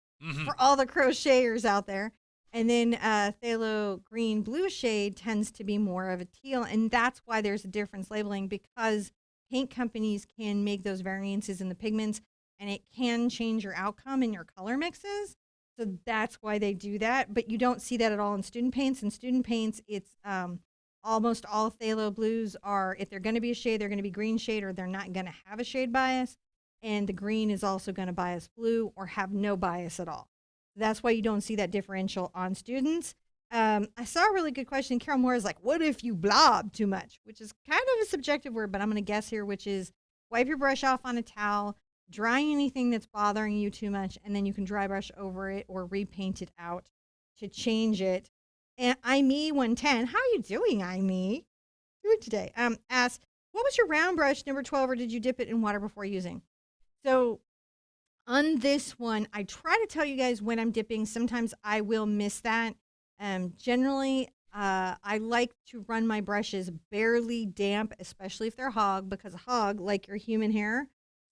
for all the crocheters out there. And then phthalo green blue shade tends to be more of a teal. And that's why there's a difference labeling, because paint companies can make those variances in the pigments, and it can change your outcome in your color mixes. So that's why they do that. But you don't see that at all in student paints. In student paints, it's almost all phthalo blues are, if they're going to be a shade, they're going to be green shade, or they're not going to have a shade bias. And the green is also going to bias blue or have no bias at all. That's why you don't see that differential on students. I saw a really good question. Carol Moore is like, what if you blob too much? Which is kind of a subjective word, but I'm going to guess here, which is wipe your brush off on a towel, dry anything that's bothering you too much, and then you can dry brush over it or repaint it out to change it. And IME110, how are you doing, IME? Doing today? Asks, what was your round brush, number 12, or did you dip it in water before using? So on this one, I try to tell you guys when I'm dipping. Sometimes I will miss that. Generally, I like to run my brushes barely damp, especially if they're hog, because a hog, like your human hair,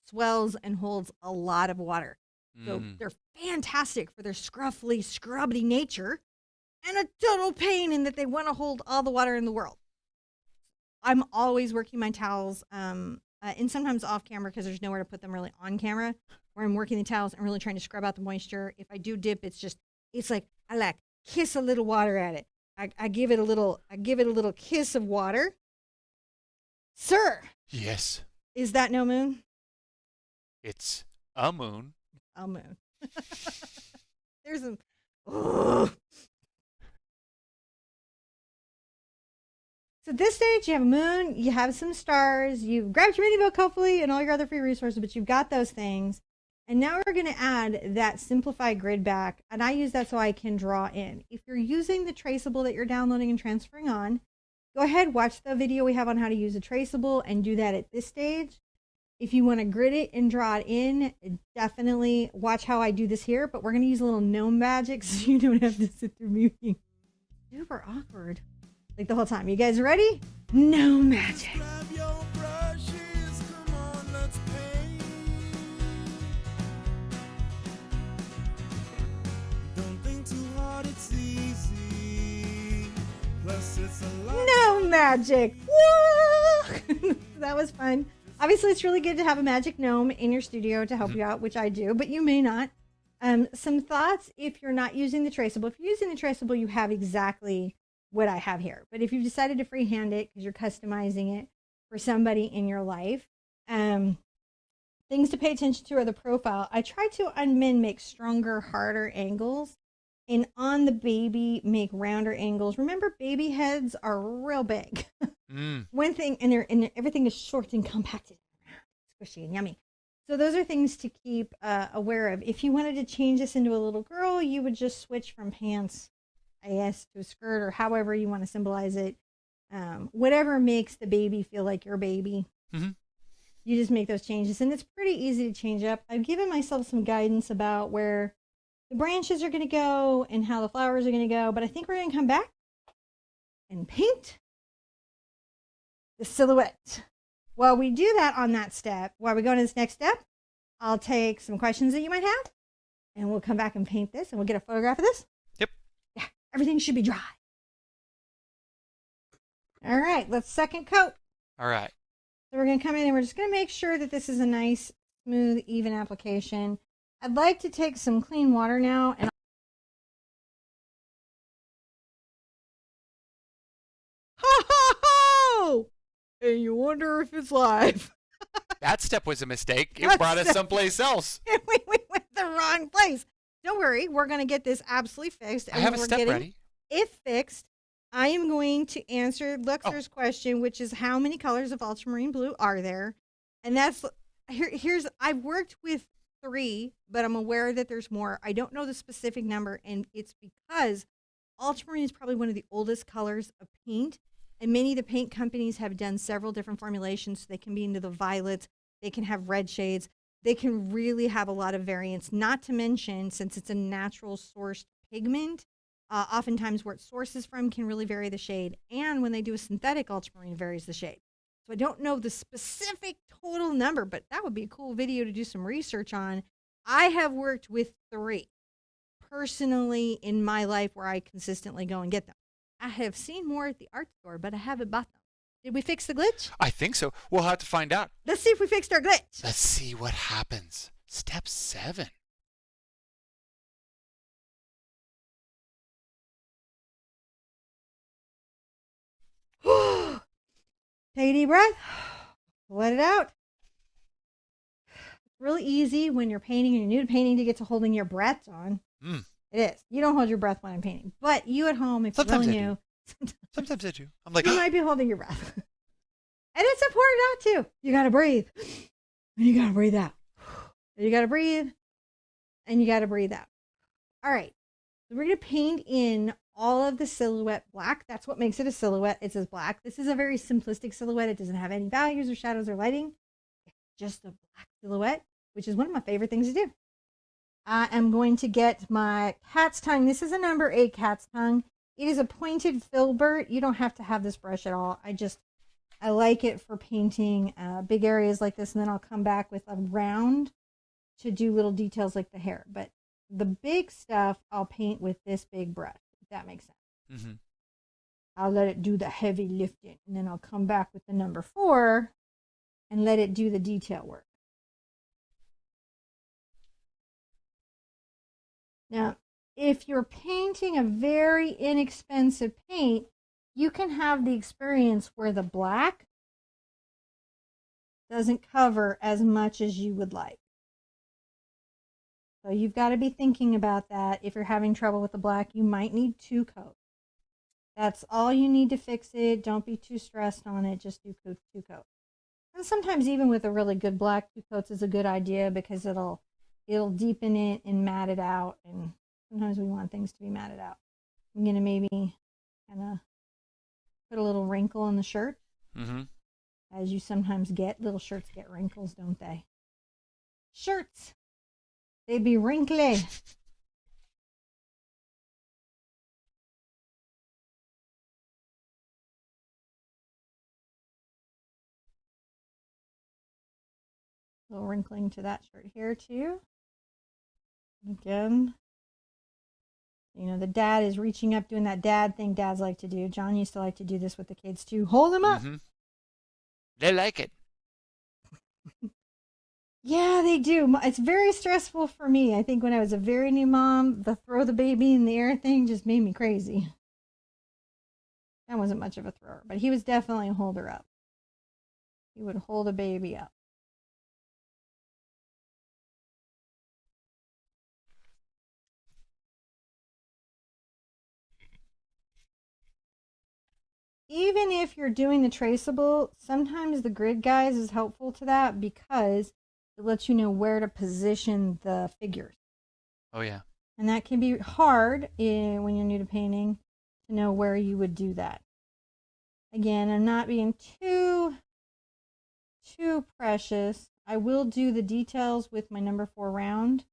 swells and holds a lot of water. So they're fantastic for their scruffy, scrubby nature, and a total pain in that they want to hold all the water in the world. I'm always working my towels, and sometimes off camera because there's nowhere to put them really on camera, where I'm working the towels and really trying to scrub out the moisture. If I do dip, it's like I like kiss a little water at it. I give it a little kiss of water. Sir. Yes. Is that no moon? It's a moon. A moon. There's some. Oh. So at this stage, you have a moon, you have some stars, you've grabbed your mini book, hopefully, and all your other free resources, but you've got those things. And now we're going to add that simplified grid back, and I use that so I can draw in. If you're using the traceable that you're downloading and transferring on, go ahead, watch the video we have on how to use a traceable and do that at this stage. If you want to grid it and draw it in, definitely watch how I do this here, but we're going to use a little gnome magic so you don't have to sit through me being super awkward like the whole time. You guys ready? Gnome magic. No magic. That was fun. Obviously, it's really good to have a magic gnome in your studio to help you out, which I do, but you may not. Some thoughts if you're not using the traceable. If you're using the traceable, you have exactly what I have here. But if you've decided to freehand it because you're customizing it for somebody in your life, things to pay attention to are the profile. I try to, on men, make stronger, harder angles. And on the baby, make rounder angles. Remember, baby heads are real big. One thing, and everything is short and compacted, squishy and yummy. So those are things to keep aware of. If you wanted to change this into a little girl, you would just switch from pants, I guess, to a skirt, or however you want to symbolize it. Whatever makes the baby feel like your baby. You just make those changes, and it's pretty easy to change up. I've given myself some guidance about where the branches are going to go and how the flowers are going to go, but I think we're going to come back and paint the silhouette. While we do that on that step, while we go to this next step, I'll take some questions that you might have, and we'll come back and paint this, and we'll get a photograph of this. Yep. Yeah, everything should be dry. All right, let's second coat. All right. So we're going to come in, and we're just going to make sure that this is a nice, smooth, even application. I'd like to take some clean water now and ho ho ho! And you wonder if it's live. That step was a mistake. It brought us someplace else. we went the wrong place. Don't worry, we're going to get this absolutely fixed. And I have a step ready. If fixed, I am going to answer Luxor's question, which is how many colors of ultramarine blue are there? And that's here's I've worked with 3, but I'm aware that there's more. I don't know the specific number, and it's because ultramarine is probably one of the oldest colors of paint, and many of the paint companies have done several different formulations. So they can be into the violets, they can have red shades, they can really have a lot of variants, not to mention, since it's a natural sourced pigment, oftentimes where it sources from can really vary the shade, and when they do a synthetic ultramarine, it varies the shade. So I don't know the specific total number, but that would be a cool video to do some research on. I have worked with 3 personally in my life where I consistently go and get them. I have seen more at the art store, but I haven't bought them. Did we fix the glitch? I think so. We'll have to find out. Let's see if we fixed our glitch. Let's see what happens. Step 7. Take a deep breath. Let it out. It's really easy when you're painting and you're new to painting to get to holding your breath on. It is. You don't hold your breath when I'm painting. But you at home, if Sometimes you're I really do. new, Sometimes I do. I'm like, you might be holding your breath. And it's important not to. You got to breathe. And you got to breathe out. And you got to breathe. And you got to breathe out. All right. So we're going to paint in all of the silhouette black. That's what makes it a silhouette. It says black. This is a very simplistic silhouette. It doesn't have any values or shadows or lighting. It's just a black silhouette, which is one of my favorite things to do. I am going to get my cat's tongue. This is a number 8 cat's tongue. It is a pointed filbert. You don't have to have this brush at all. I like it for painting big areas like this, and then I'll come back with a round to do little details like the hair. But the big stuff I'll paint with this big brush, if that makes sense. Mm-hmm. I'll let it do the heavy lifting, and then I'll come back with the number 4 and let it do the detail work. Now, if you're painting a very inexpensive paint, you can have the experience where the black doesn't cover as much as you would like. So you've got to be thinking about that. If you're having trouble with the black, you might need 2 coats. That's all you need to fix it. Don't be too stressed on it. Just do 2 coats. And sometimes even with a really good black, 2 coats is a good idea because it'll deepen it and matte it out. And sometimes we want things to be matted out. I'm going to maybe kind of put a little wrinkle in the shirt. Mm-hmm. As you sometimes get. Little shirts get wrinkles, don't they? Shirts. They be wrinkly. A little wrinkling to that shirt here too. Again, you know, the dad is reaching up, doing that dad thing dads like to do. John used to like to do this with the kids too. Hold them up. Mm-hmm. They like it. Yeah, they do. It's very stressful for me. I think when I was a very new mom, the throw the baby in the air thing just made me crazy. That wasn't much of a thrower, but he was definitely a holder up. He would hold a baby up. Even if you're doing the traceable, sometimes the grid guides is helpful to that because it lets you know where to position the figures. Oh, yeah. And that can be hard when you're new to painting to know where you would do that. Again, I'm not being too precious. I will do the details with my number 4 round,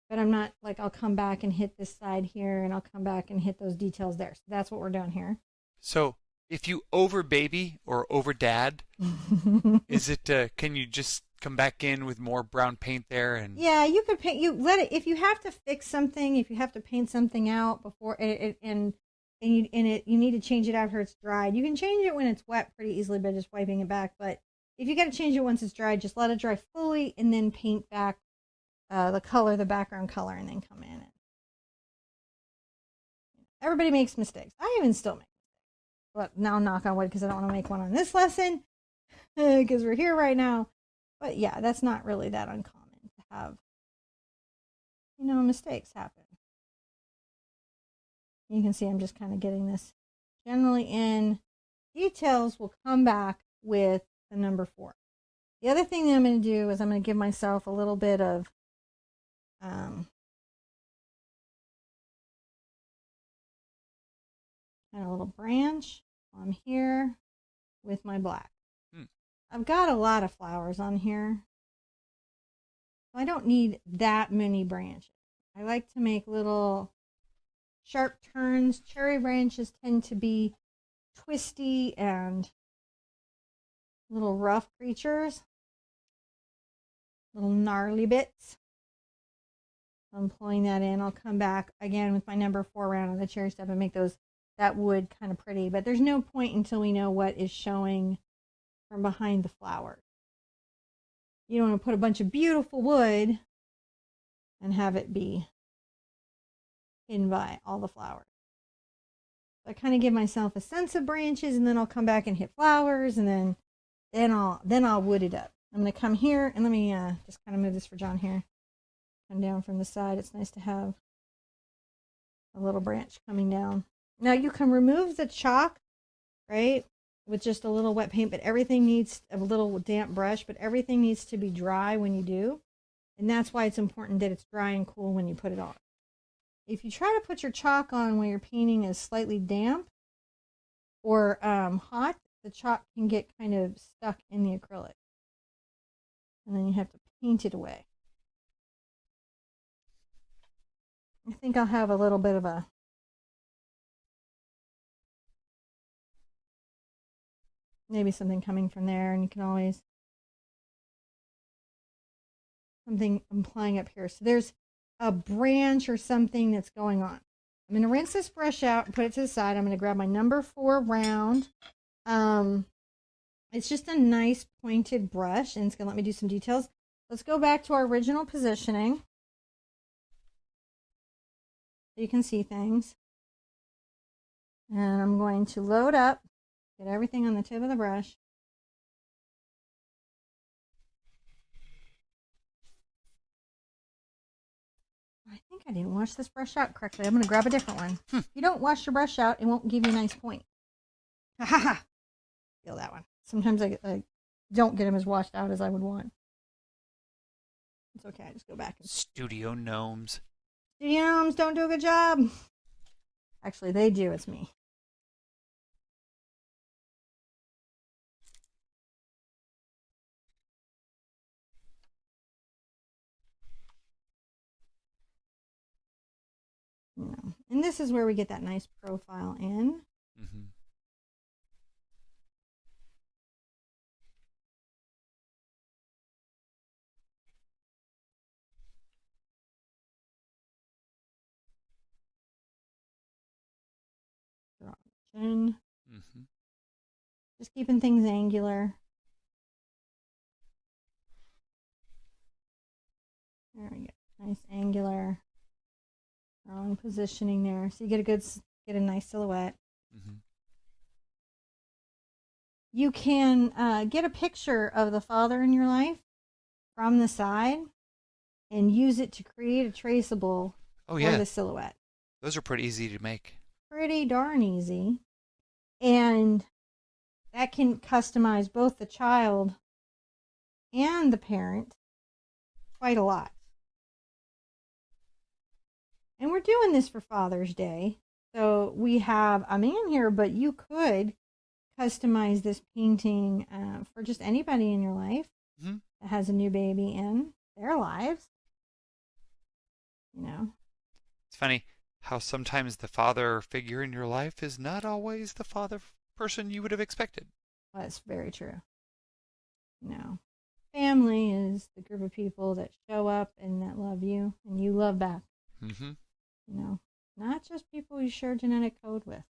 but I'm not like I'll come back and hit this side here and I'll come back and hit those details there. So that's what we're doing here. So if you over baby or over dad, is it? Can you just come back in with more brown paint there? And yeah, you could paint. You let it if you have to fix something. If you have to paint something out before you need to change it after it's dried. You can change it when it's wet pretty easily by just wiping it back. But if you got to change it once it's dried, just let it dry fully and then paint back the color, the background color, and then come in. Everybody makes mistakes. I even still make. But now knock on wood because I don't want to make one on this lesson because we're here right now. But yeah, that's not really that uncommon to have, mistakes happen. You can see I'm just kind of getting this generally in. Details will come back with the number 4. The other thing that I'm going to do is I'm going to give myself a little bit of kind of a little branch. I'm here with my black. I've got a lot of flowers on here. I don't need that many branches. I like to make little sharp turns. Cherry branches tend to be twisty and little rough creatures. Little gnarly bits. I'm pulling that in. I'll come back again with my number 4 round of the cherry stuff and make those that wood kind of pretty. But there's no point until we know what is showing from behind the flower. You don't want to put a bunch of beautiful wood and have it be hidden by all the flowers. So I kind of give myself a sense of branches, and then I'll come back and hit flowers, and then I'll wood it up. I'm going to come here, and let me just kind of move this for John here. Come down from the side. It's nice to have a little branch coming down. Now you can remove the chalk, right, with just a little wet paint, but everything needs a little damp brush, but everything needs to be dry when you do. And that's why it's important that it's dry and cool when you put it on. If you try to put your chalk on when your painting is slightly damp or hot, the chalk can get kind of stuck in the acrylic. And then you have to paint it away. I think I'll have a little bit of a maybe something coming from there, and you can always something applying up here. So there's a branch or something that's going on. I'm going to rinse this brush out and put it to the side. I'm going to grab my number 4 round. It's just a nice pointed brush, and it's going to let me do some details. Let's go back to our original positioning so you can see things. And I'm going to load up, get everything on the tip of the brush. I think I didn't wash this brush out correctly. I'm going to grab a different one. If you don't wash your brush out, it won't give you a nice point. Ha ha ha! Feel that one. Sometimes I don't get them as washed out as I would want. It's okay. I just go back. Studio gnomes. Studio gnomes don't do a good job. Actually, they do. It's me. You know, and this is where we get that nice profile in. Mm-hmm. Chin. Mm-hmm. Just keeping things angular. There we go. Nice angular. Wrong positioning there. So you get a nice silhouette. Mm-hmm. You can get a picture of the father in your life from the side and use it to create a traceable for the silhouette. Those are pretty easy to make. Pretty darn easy. And that can customize both the child and the parent quite a lot. And we're doing this for Father's Day. So we have a man here, but you could customize this painting for just anybody in your life that has a new baby in their lives. You know. It's funny how sometimes the father figure in your life is not always the father person you would have expected. Well, that's very true. You know, family is the group of people that show up and that love you and you love back. Mm-hmm. You know, not just people you share genetic code with.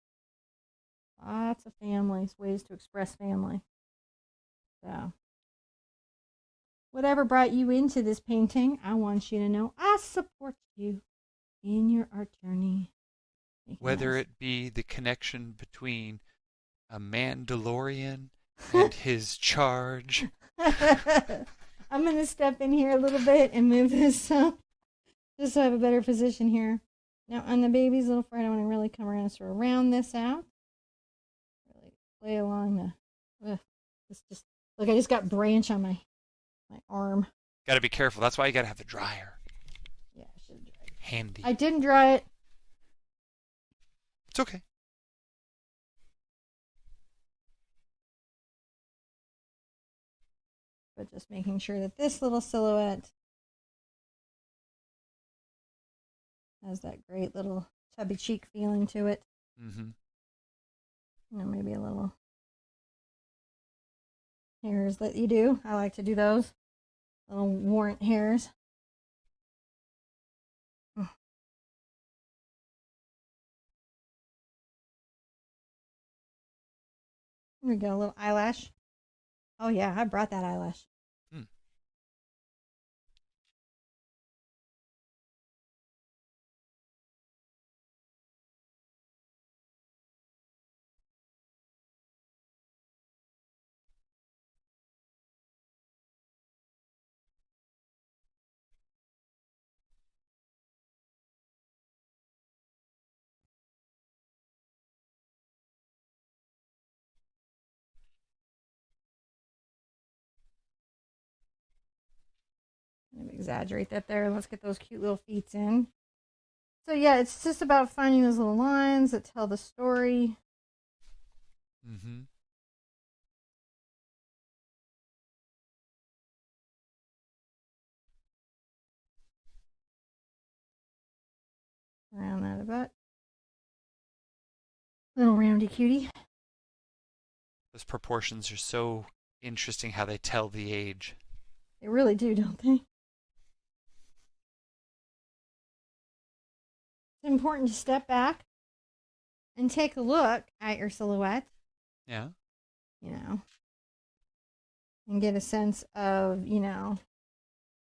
Lots of families, ways to express family. So, whatever brought you into this painting, I want you to know I support you in your art journey. Whether it be the connection between a Mandalorian and his charge. I'm going to step in here a little bit and move this up just so I have a better position here. Now on the baby's little friend, I want to really come around and sort of round this out. Really play along the... Look, I just got branch on my arm. Got to be careful. That's why you got to have the dryer. Yeah, I should have dried it. Handy. I didn't dry it. It's okay. But just making sure that this little silhouette has that great little chubby cheek feeling to it. Mm-hmm. You know, maybe a little hairs that you do. I like to do those. Little warrant hairs. Here we go, a little eyelash. Oh yeah, I brought that eyelash. Hmm. Kind of exaggerate that there. Let's get those cute little feet in. So yeah, it's just about finding those little lines that tell the story. Mm-hmm. Around that a bit. Little roundy cutie. Those proportions are so interesting how they tell the age. They really do, don't they? It's important to step back and take a look at your silhouette. Yeah. You know, and get a sense of, you know,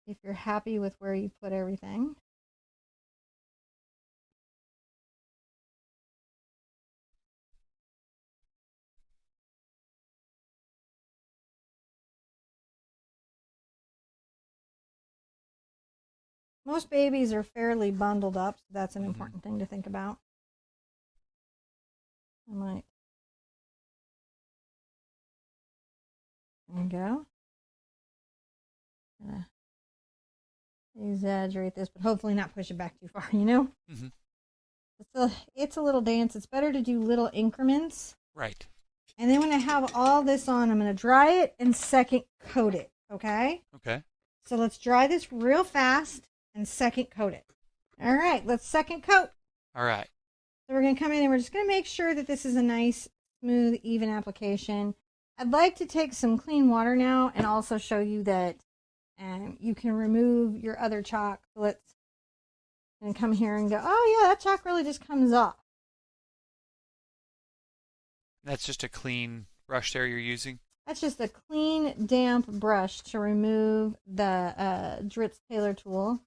if you're happy with where you put everything. Most babies are fairly bundled up, so that's an important thing to think about. I might. There you go. Exaggerate this, but hopefully not push it back too far, you know? Mm-hmm. It's a little dance. It's better to do little increments. Right. And then when I have all this on, I'm going to dry it and second coat it, okay? Okay. So let's dry this real fast and second coat it. All right, let's second coat. All right. So we're going to come in and we're just going to make sure that this is a nice, smooth, even application. I'd like to take some clean water now and also show you that you can remove your other chalk. So let's and come here and go, oh yeah, that chalk really just comes off. That's just a clean brush there you're using? That's just a clean, damp brush to remove the Dritz Taylor tool.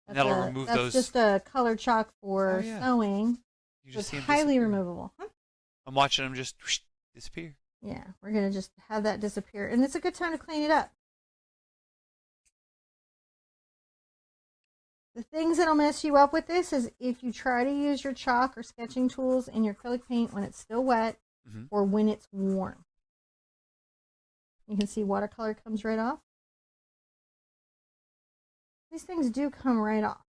That'll remove those. That's just a color chalk for sewing. It's highly removable. Huh? I'm watching them just disappear. Yeah, we're going to just have that disappear. And it's a good time to clean it up. The things that'll mess you up with this is if you try to use your chalk or sketching tools in your acrylic paint when it's still wet or when it's warm. You can see watercolor comes right off. These things do come right off.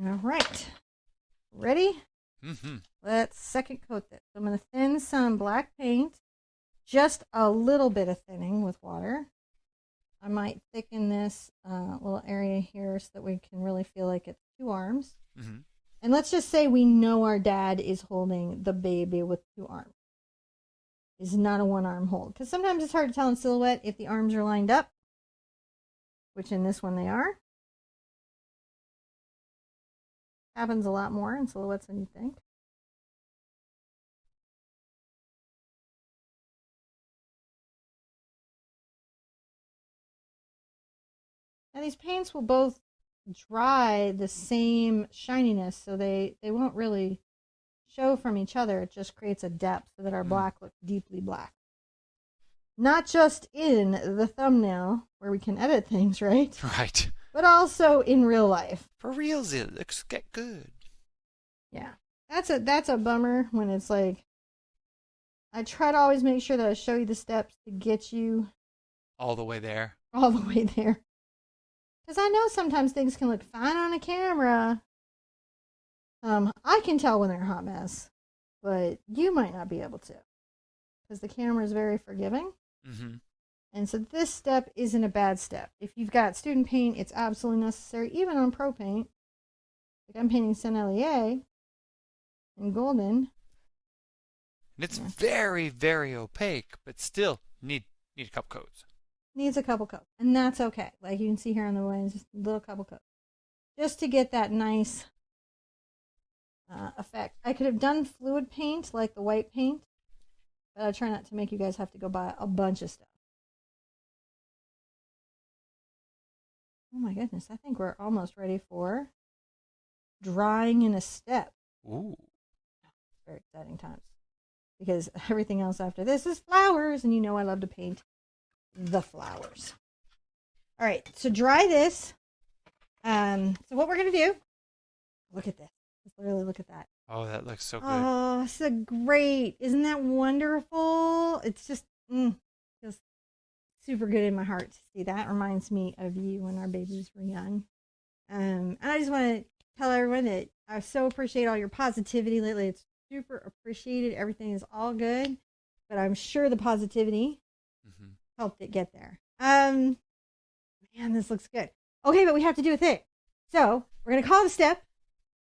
All right. Ready? Mm-hmm. Let's second coat this. I'm going to thin some black paint. Just a little bit of thinning with water. I might thicken this little area here so that we can really feel like it's two arms. Mm-hmm. And let's just say we know our dad is holding the baby with two arms. It's not a one-arm hold. Because sometimes it's hard to tell in silhouette if the arms are lined up, which in this one they are. Happens a lot more in silhouettes than you think. Now these paints will both dry the same shininess, so they won't really show from each other. It just creates a depth so that our black looks deeply black. Not just in the thumbnail where we can edit things, right? Right. But also in real life. For reals, it looks good. Yeah. That's a bummer when it's like, I try to always make sure that I show you the steps to get you all the way there. All the way there. Because I know sometimes things can look fine on a camera. I can tell when they're a hot mess, but you might not be able to. Because the camera is very forgiving. Mm-hmm. And so this step isn't a bad step. If you've got student paint, it's absolutely necessary, even on pro paint. Like I'm painting Sennelier in golden. And it's very, very opaque, but still need a couple coats. needs a couple coats, and that's okay. Like you can see here on the way, just a little couple coats, just to get that nice effect. I could have done fluid paint, like the white paint, but I try not to make you guys have to go buy a bunch of stuff. Oh my goodness, I think we're almost ready for drying in a step. Ooh. Very exciting times. Because everything else after this is flowers, and you know I love to paint the flowers. All right, so dry this. So what we're going to do, look at this. Let's literally look at that. Oh, that looks so good. Oh, so great. Isn't that wonderful? It's just feels super good in my heart to see that. Reminds me of you when our babies were young. And I just want to tell everyone that I so appreciate all your positivity lately. It's super appreciated. Everything is all good, but I'm sure the positivity helped it get there. Man, this looks good. Okay, but we have to do a thing. So we're going to call it a step.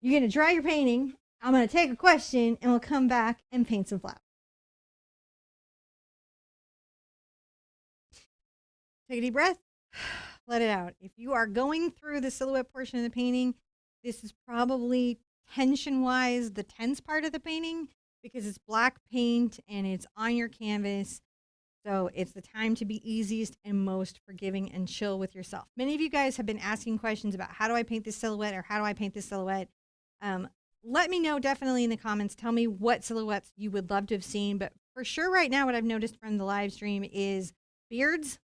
You're going to dry your painting. I'm going to take a question, and we'll come back and paint some flowers. Take a deep breath. Let it out. If you are going through the silhouette portion of the painting, this is probably tension-wise the tense part of the painting because it's black paint and it's on your canvas. So it's the time to be easiest and most forgiving and chill with yourself. Many of you guys have been asking questions about how do I paint this silhouette or how do I paint this silhouette. Let me know definitely in the comments. Tell me what silhouettes you would love to have seen. But for sure right now what I've noticed from the live stream is beards.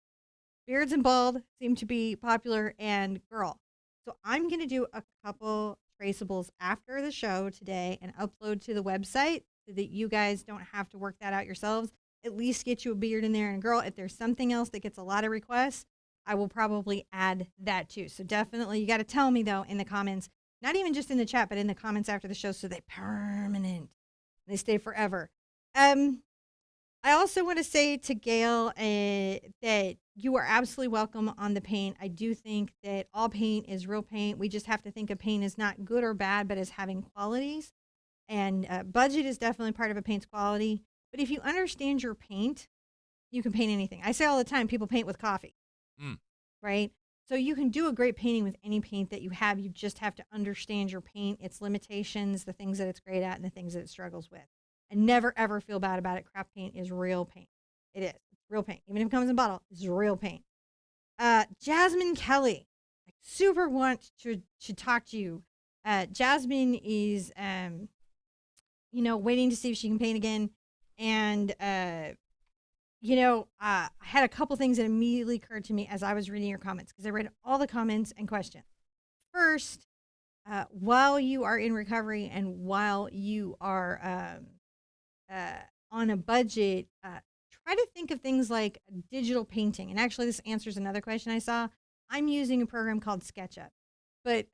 Beards and bald seem to be popular, and girl. So I'm going to do a couple traceables after the show today and upload to the website so that you guys don't have to work that out yourselves. At least get you a beard in there. And girl, if there's something else that gets a lot of requests, I will probably add that too. So definitely, you got to tell me though in the comments, not even just in the chat, but in the comments after the show so they're permanent. They stay forever. I also want to say to Gail that you are absolutely welcome on the paint. I do think that all paint is real paint. We just have to think of paint as not good or bad, but as having qualities. And budget is definitely part of a paint's quality. But if you understand your paint, you can paint anything. I say all the time, people paint with coffee, right? So you can do a great painting with any paint that you have. You just have to understand your paint, its limitations, the things that it's great at, and the things that it struggles with. And never, ever feel bad about it. Craft paint is real paint. It is. It's real paint. Even if it comes in a bottle, it's real paint. Jasmine Kelly, I super want to talk to you. Jasmine is, waiting to see if she can paint again. And, I had a couple things that immediately occurred to me as I was reading your comments, because I read all the comments and questions. First, while you are in recovery and while you are on a budget, try to think of things like digital painting. And actually, this answers another question I saw. I'm using a program called SketchUp, but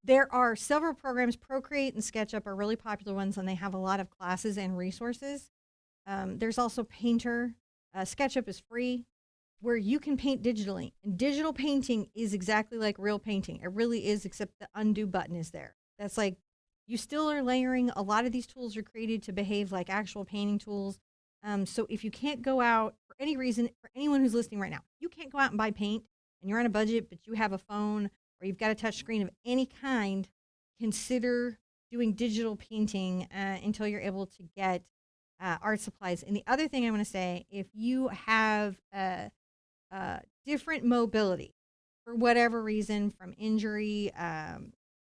there are several programs. Procreate and SketchUp are really popular ones, and they have a lot of classes and resources. There's also Painter. SketchUp is free, where you can paint digitally. And digital painting is exactly like real painting. It really is, except the undo button is there. That's like, you still are layering. A lot of these tools are created to behave like actual painting tools. So if you can't go out for any reason, for anyone who's listening right now, you can't go out and buy paint and you're on a budget, but you have a phone or you've got a touch screen of any kind, consider doing digital painting until you're able to get art supplies. And the other thing I want to say, if you have different mobility for whatever reason, from injury,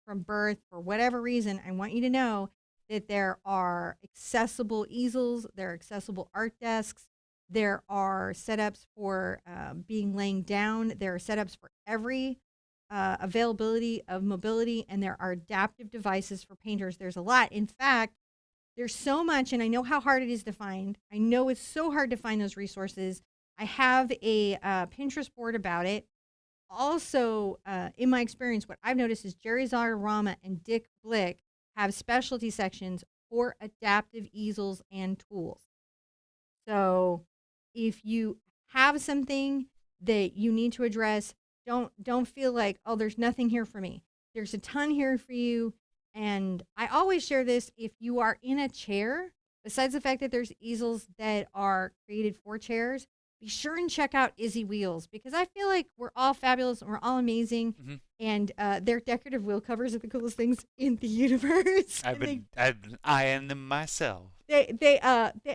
from birth, for whatever reason, I want you to know that there are accessible easels, there are accessible art desks, there are setups for being laying down, there are setups for every availability of mobility, and there are adaptive devices for painters. There's a lot. In fact, there's so much, and I know how hard it is to find. I know it's so hard to find those resources. I have a Pinterest board about it. Also, in my experience, what I've noticed is Jerry Zarrama and Dick Blick have specialty sections for adaptive easels and tools. So if you have something that you need to address, don't feel like, oh, there's nothing here for me. There's a ton here for you. And I always share this, if you are in a chair, besides the fact that there's easels that are created for chairs, be sure and check out Izzy Wheels, because I feel like we're all fabulous and we're all amazing. Mm-hmm. And their decorative wheel covers are the coolest things in the universe. I've been eyeing them myself. They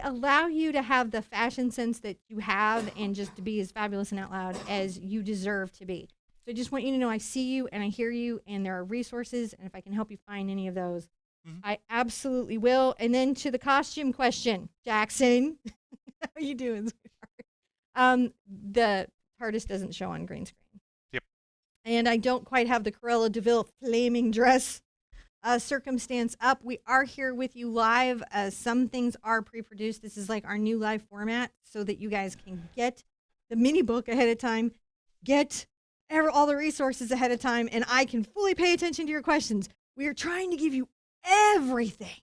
allow you to have the fashion sense that you have and just to be as fabulous and out loud as you deserve to be. So I just want you to know I see you and I hear you, and there are resources, and if I can help you find any of those, I absolutely will. And then to the costume question, Jackson, how are you doing, sweetheart? The TARDIS doesn't show on green screen. Yep. And I don't quite have the Cruella de Vil flaming dress circumstance up. We are here with you live. Some things are pre-produced. This is like our new live format so that you guys can get the mini book ahead of time, get all the resources ahead of time, and I can fully pay attention to your questions. We are trying to give you everything.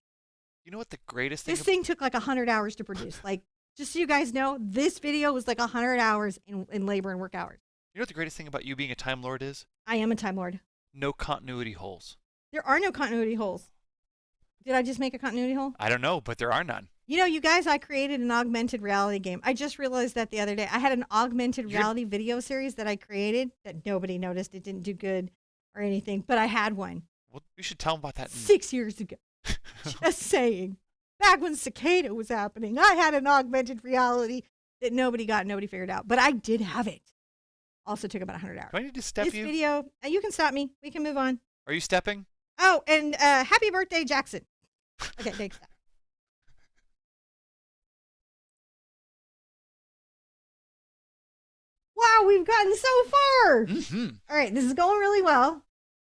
You know what the greatest thing? This thing took like 100 hours to produce. Like, just so you guys know, this video was like 100 hours in labor and work hours. You know what the greatest thing about you being a Time Lord is? I am a Time Lord. No continuity holes. There are no continuity holes. Did I just make a continuity hole? I don't know, but there are none. You know, you guys, I created an augmented reality game. I just realized that the other day. I had an augmented reality video series that I created that nobody noticed. It didn't do good or anything, but I had one. Well, you should tell them about that. 6 years ago. Just saying. Back when Cicada was happening, I had an augmented reality that nobody got, nobody figured out. But I did have it. Also took about 100 hours. Do I need to step this you? This video, you can stop me. We can move on. Are you stepping? Oh, and happy birthday, Jackson. Okay, thanks. Wow, we've gotten so far. Mm-hmm. All right, this is going really well.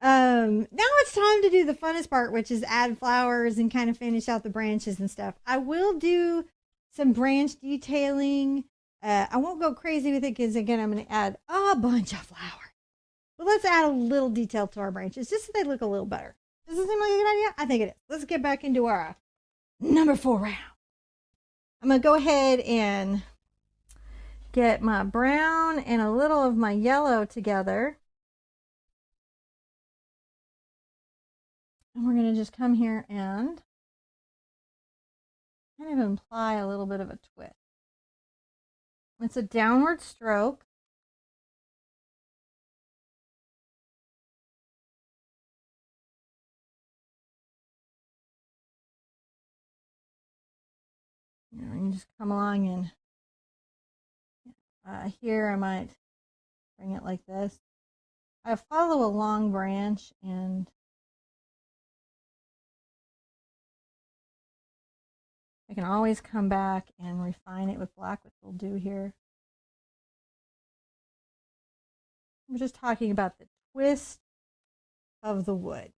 Now it's time to do the funnest part, which is add flowers and kind of finish out the branches and stuff. I will do some branch detailing. I won't go crazy with it because, again, I'm going to add a bunch of flowers. But let's add a little detail to our branches just so they look a little better. Does this seem like a good idea? I think it is. Let's get back into our number 4 round. I'm going to go ahead and get my brown and a little of my yellow together. And we're going to just come here and kind of imply a little bit of a twist. It's a downward stroke. You know, you can just come along and here I might bring it like this. I follow a long branch and I can always come back and refine it with black, which we'll do here. We're just talking about the twist of the wood.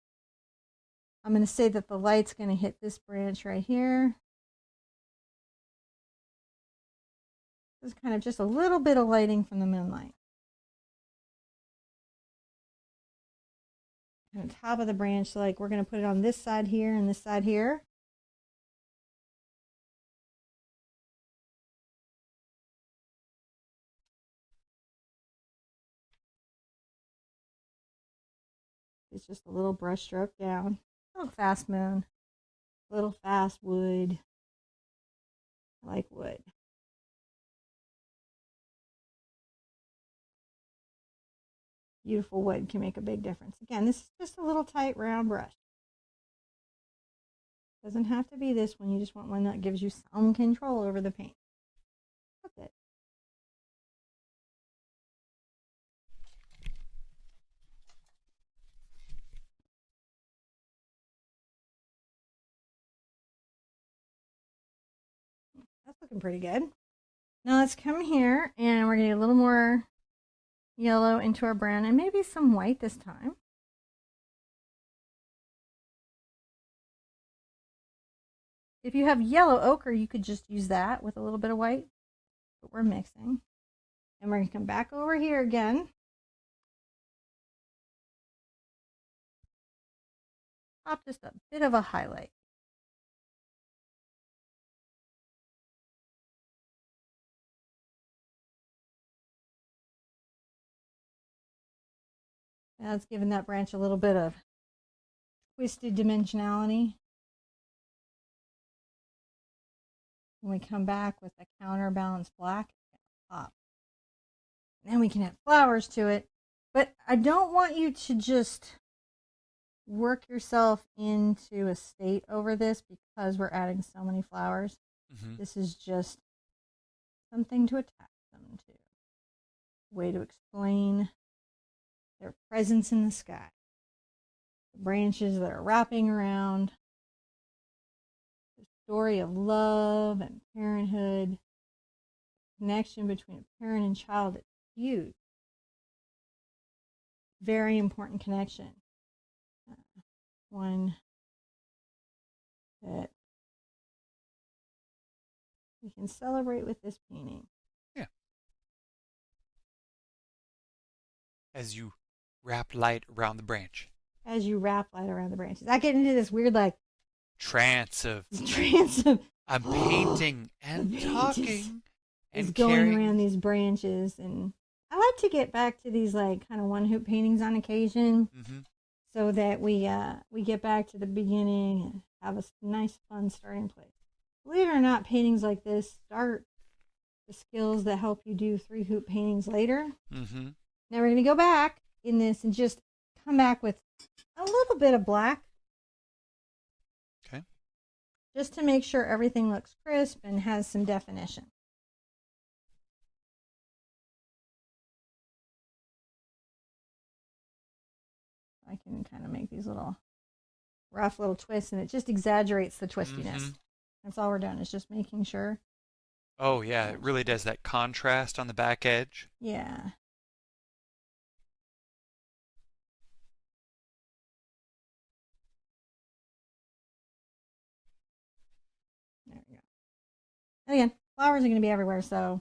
I'm going to say that the light's going to hit this branch right here. This is kind of just a little bit of lighting from the moonlight. On the top of the branch, like we're going to put it on this side here and this side here. It's just a little brush stroke down. A little fast moon. A little fast wood. I like wood. Beautiful wood can make a big difference. Again, this is just a little tight round brush. Doesn't have to be this one. You just want one that gives you some control over the paint. That's it. That's looking pretty good. Now let's come here and we're going to get a little more yellow into our brown and maybe some white this time. If you have yellow ochre, you could just use that with a little bit of white, but we're mixing. And we're going to come back over here again. Pop just a bit of a highlight. That's giving that branch a little bit of twisted dimensionality. When we come back with the counterbalance black, top. Then we can add flowers to it. But I don't want you to just work yourself into a state over this because we're adding so many flowers. Mm-hmm. This is just something to attach them to. A way to explain their presence in the sky. The branches that are wrapping around. The story of love and parenthood. Connection between a parent and child. It's huge. Very important connection. One that we can celebrate with this painting. Yeah. As you wrap light around the branch. As you wrap light around the branches. I get into this weird, like, trance of I'm painting and talking and is going carrying around these branches. And I like to get back to these, like, kind of one hoop paintings on occasion. Mm-hmm. So that we get back to the beginning and have a nice, fun starting place. Believe it or not, paintings like this start the skills that help you do 3 hoop paintings later. Mm-hmm. Now we're going to go back in this and just come back with a little bit of black. Okay. Just to make sure everything looks crisp and has some definition. I can kind of make these little rough little twists, and it just exaggerates the twistiness. Mm-hmm. That's all we're doing, is just making sure. Oh, yeah, it really does that contrast on the back edge. Yeah. There we go. And again, flowers are going to be everywhere, so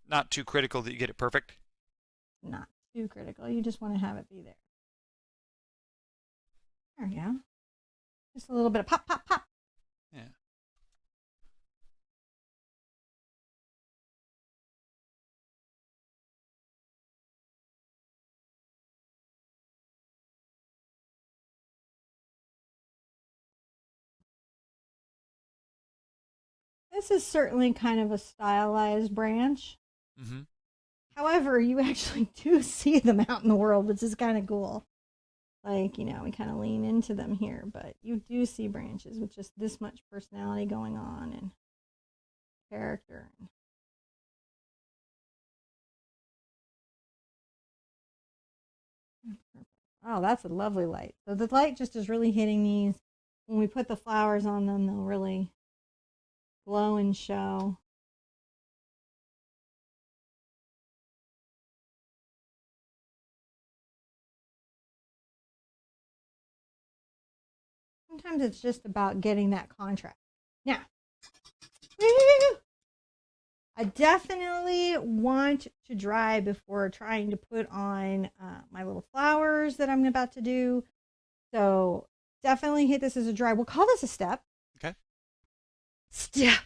Not too critical that you get it perfect. not too critical. You just want to have it be there. There we go. Just a little bit of pop, pop, pop. Yeah. This is certainly kind of a stylized branch. Mm-hmm. However, you actually do see them out in the world, which is kind of cool. Like, you know, we kind of lean into them here, but you do see branches with just this much personality going on and character. Oh, that's a lovely light. So the light just is really hitting these. When we put the flowers on them, they'll really glow and show. Sometimes it's just about getting that contrast. Now, I definitely want to dry before trying to put on my little flowers that I'm about to do. So definitely hit this as a dry. We'll call this a step. Okay. Step.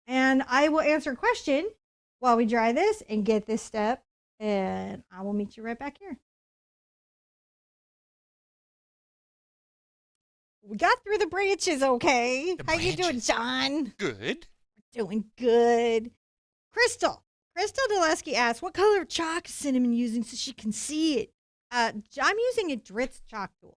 And I will answer a question while we dry this and get this step. And I will meet you right back here. We got through the branches, okay? How you doing, John? Good. We're doing good. Crystal Dulesky asks, what color of chalk is Cinnamon using so she can see it? I'm using a Dritz chalk tool.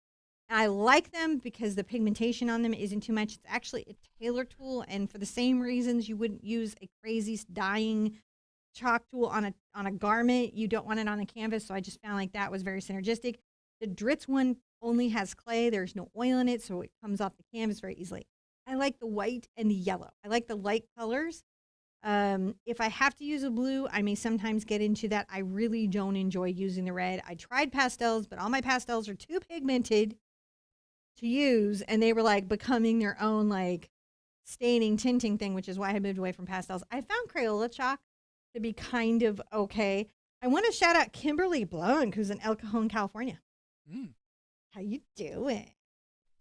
And I like them because the pigmentation on them isn't too much. It's actually a Taylor tool, and for the same reasons you wouldn't use a crazy dyeing chalk tool on a garment, you don't want it on a canvas, so I just found like that was very synergistic. The Dritz one only has clay. There's no oil in it, so it comes off the canvas very easily. I like the white and the yellow. I like the light colors. If I have to use a blue, I may sometimes get into that. I really don't enjoy using the red. I tried pastels, but all my pastels are too pigmented to use, and they were like becoming their own like staining, tinting thing, which is why I moved away from pastels. I found Crayola chalk to be kind of okay. I want to shout out Kimberly Blanc, who's in El Cajon, California. How you doing?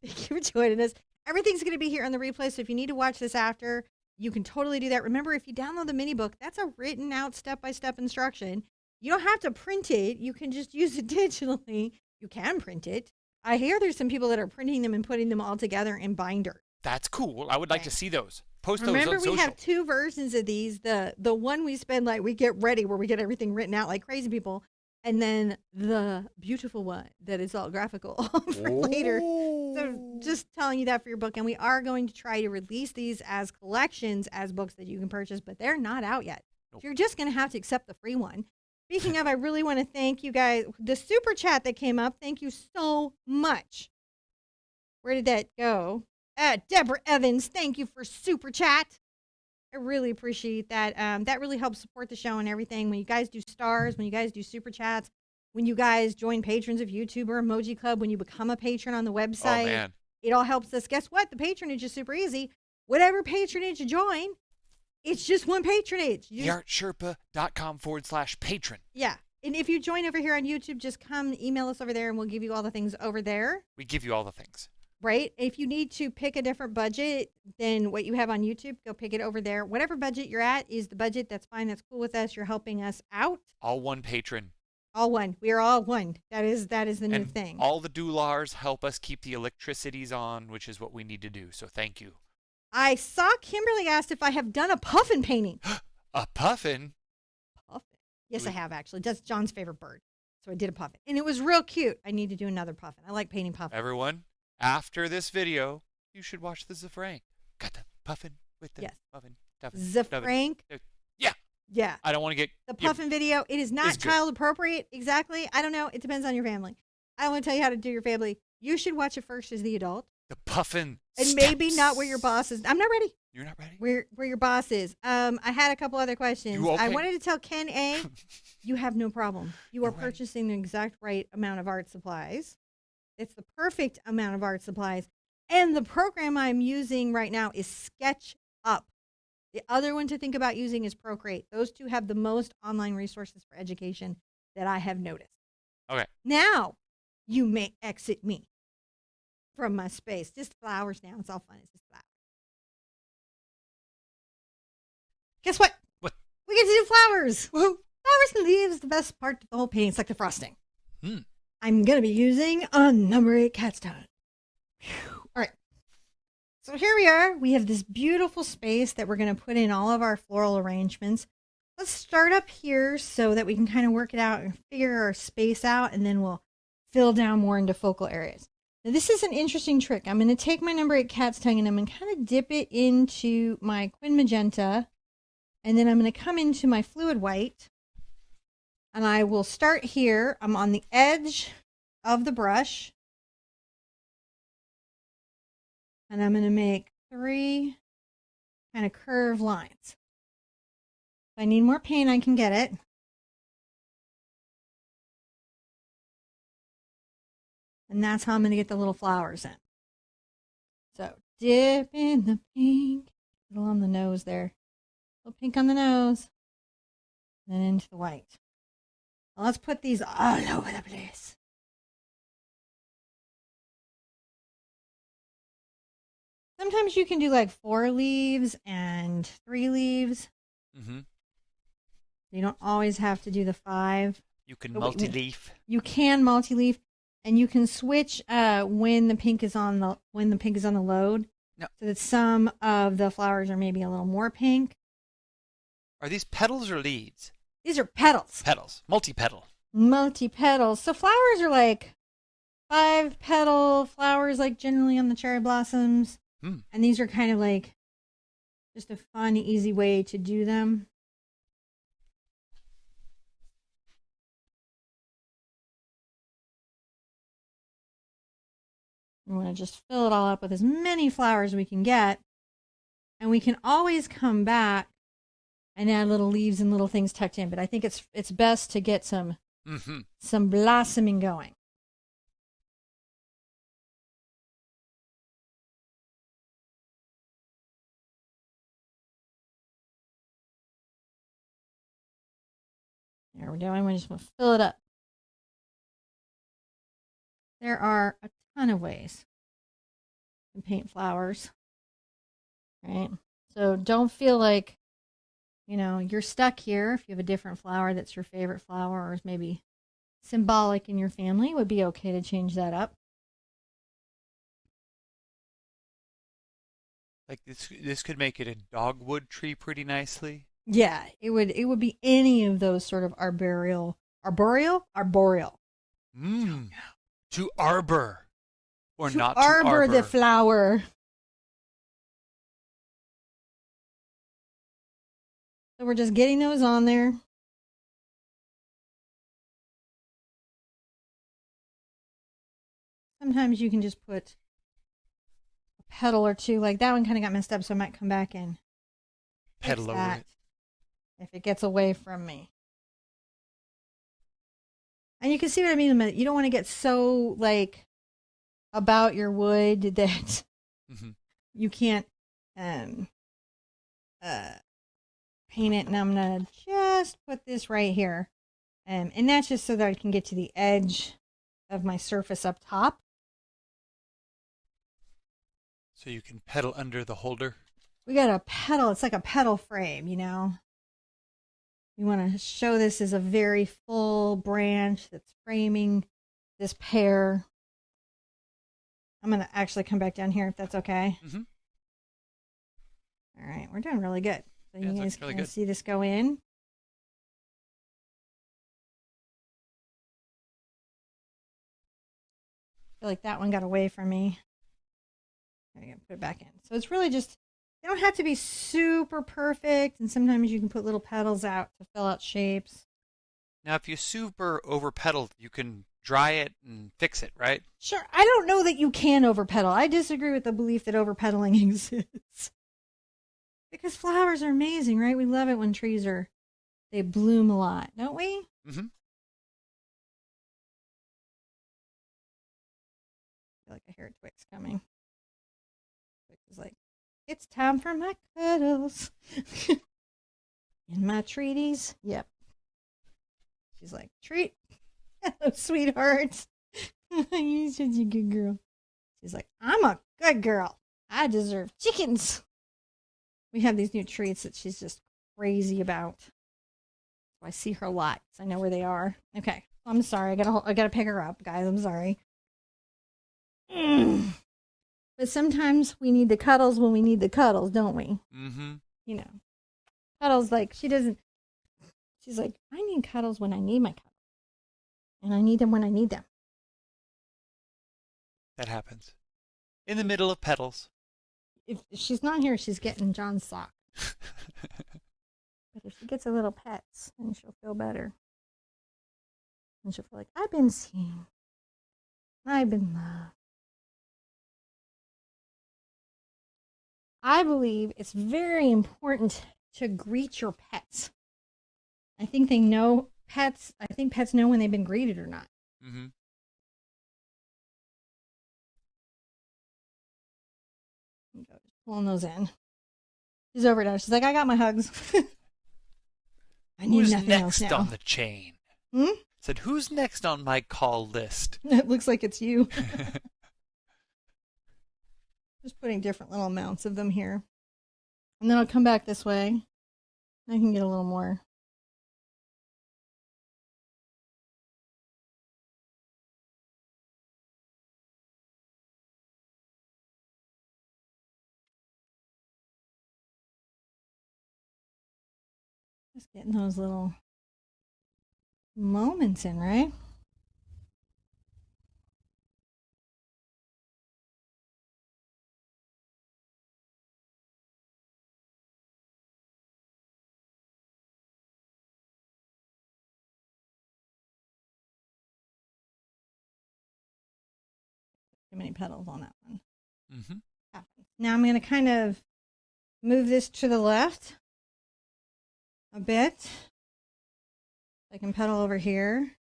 Thank you for joining us. Everything's going to be here on the replay, so if you need to watch this after, you can totally do that. Remember, if you download the mini book, that's a written out step-by-step instruction. You don't have to print it. You can just use it digitally. You can print it. I hear there's some people that are printing them and putting them all together in binder. That's cool. I would like to see those. Post those Remember, on we social. have two versions of these. The one we spend like we get ready where we get everything written out like crazy people, and then the beautiful one that is all graphical for later. So just telling you that for your book, and we are going to try to release these as collections, as books that you can purchase, but they're not out yet. Nope. You're just going to have to accept the free one. Speaking of, I really want to thank you guys. The super chat that came up, thank you so much. Where did that go? Deborah Evans, thank you for super chat. I really appreciate that. That really helps support the show and everything. When you guys do stars, when you guys do super chats, when you guys join patrons of YouTube or Emoji Club, when you become a patron on the website, Oh, man. it all helps us. Guess what? The patronage is super easy. Whatever patronage you join, it's just one patronage. theartsherpa.com/patron. Yeah. And if you join over here on YouTube, just come email us over there and we'll give you all the things over there. We give you all the things. Right? If you need to pick a different budget than what you have on YouTube, go pick it over there. Whatever budget you're at is the budget. That's fine. That's cool with us. You're helping us out. All one patron. All one. We are all one. That is the new And thing. all the dollars help us keep the electricities on, which is what we need to do. So thank you. I saw Kimberly asked if I have done a puffin painting. A puffin? Puffin? Yes, I have actually. That's John's favorite bird. So I did a puffin. And it was real cute. I need to do another puffin. I like painting puffins. Everyone, after this video, you should watch the Zafrank. Got the puffin with the puffin. Zafrank? Yeah. Yeah. I don't want to get... The puffin video, it is not child appropriate. Exactly. I don't know. It depends on your family. I don't want to tell you how to do your family. You should watch it first as the adult. The puffin And maybe not where your boss is. I'm not ready. You're not ready? Where your boss is. I had a couple other questions. You okay? I wanted to tell Ken A, you have no problem. You are purchasing the exact right amount of art supplies. It's the perfect amount of art supplies. And the program I'm using right now is SketchUp. The other one to think about using is Procreate. Those two have the most online resources for education that I have noticed. Okay. Now, you may exit me from my space. Just flowers now. It's all fun. It's just flowers. Guess what? What? We get to do flowers. Woohoo! Flowers and leaves, the best part of the whole painting. It's like the frosting. Hmm. I'm going to be using a number 8 cat's tongue. All right. So here we are. We have this beautiful space that we're going to put in all of our floral arrangements. Let's start up here so that we can kind of work it out and figure our space out, and then we'll fill down more into focal areas. Now, this is an interesting trick. I'm going to take my number 8 cat's tongue and I'm going to kind of dip it into my Quin Magenta, and then I'm going to come into my fluid white, and I will start here. I'm on the edge of the brush, and I'm going to make 3 kind of curved lines. If I need more paint, I can get it. And that's how I'm going to get the little flowers in. So dip in the pink, a little on the nose there. A little pink on the nose, then into the white. Now let's put these all over the place. Sometimes you can do like 4 leaves and 3 leaves. Mm-hmm. You don't always have to do the 5. You can multi-leaf. You can multi-leaf, and you can switch when the pink is on the load. No. So that some of the flowers are maybe a little more pink. Are these petals or leaves? These are petals. Petals. Multi-petal. Multi-petals. So flowers are like 5-petal flowers, like generally on the cherry blossoms. Hmm. And these are kind of like just a fun, easy way to do them. We want to just fill it all up with as many flowers as we can get. And we can always come back and add little leaves and little things tucked in. But I think it's best to get some blossoming going. There we go. And we just want to fill it up. There are a ton of ways to paint flowers, right? So don't feel like, you're stuck here. If you have a different flower that's your favorite flower or is maybe symbolic in your family, it would be okay to change that up. Like this could make it a dogwood tree pretty nicely. Yeah, it would be any of those sort of arboreal. Mmm. To arbor or To not to arbor the arbor. flower. So we're just getting those on there. Sometimes you can just put a petal or two. Like that one kind of got messed up, so I might come back and fix Petal over that it. if it gets away from me. And you can see what I mean. You don't want to get so like about your wood that Mm-hmm. you can't um uh paint it. And I'm gonna just put this right here, and that's just so that I can get to the edge of my surface up top. So you can petal under the holder. We got a petal. It's like a petal frame, you know. We want to show this as a very full branch that's framing this pear. I'm going to actually come back down here if that's okay. Mm-hmm. All right, we're doing really good. So Yeah, you it's guys looking really can good. see this go in. I feel like that one got away from me. There we go, put it back in. So it's really just, they don't have to be super perfect. And sometimes you can put little petals out to fill out shapes. Now, if you super over petal, you can dry it and fix it, right? Sure, I don't know that you can overpetal. I disagree with the belief that overpedaling exists. Because flowers are amazing, right? We love it when they bloom a lot, don't we? Mm-hmm. I feel like I hear a Twix coming. Twix is like, it's time for my cuddles. In my treaties. Yep. She's like, treat. Hello, sweetheart. You're such a good girl. She's like, I'm a good girl. I deserve chickens. We have these new treats that she's just crazy about. So I see her a lot. So I know where they are. Okay. I'm sorry. I gotta pick her up, guys. I'm sorry. But sometimes we need the cuddles when we need the cuddles, don't we? Mm-hmm. You know, cuddles like she doesn't. She's like, I need cuddles when I need my cuddles, and I need them when I need them. That happens. In the middle of petals. If she's not here, she's getting John's sock. But if she gets a little pets, then she'll feel better. And she'll feel like, I've been seen. I've been loved. I believe it's very important to greet your pets. I think they know pets. I think pets know when they've been greeted or not. Mm-hmm. Just pulling those in. She's over now. She's like, I got my hugs. I need Who's nothing else next now. on the chain? Hmm? Said, who's next on my call list? It looks like it's you. Just putting different little amounts of them here. And then I'll come back this way. I can get a little more. Just getting those little moments in, right? Too many petals on that one. Mm-hmm. Now I'm going to kind of move this to the left a bit. I can petal over here.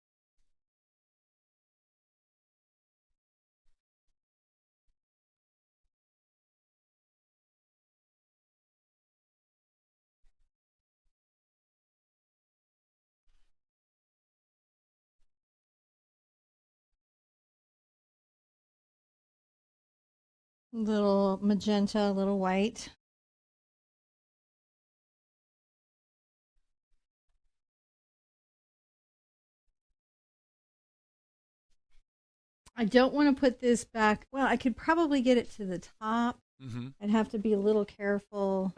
Little magenta, little white. I don't want to put this back. Well, I could probably get it to the top. Mm-hmm. I'd have to be a little careful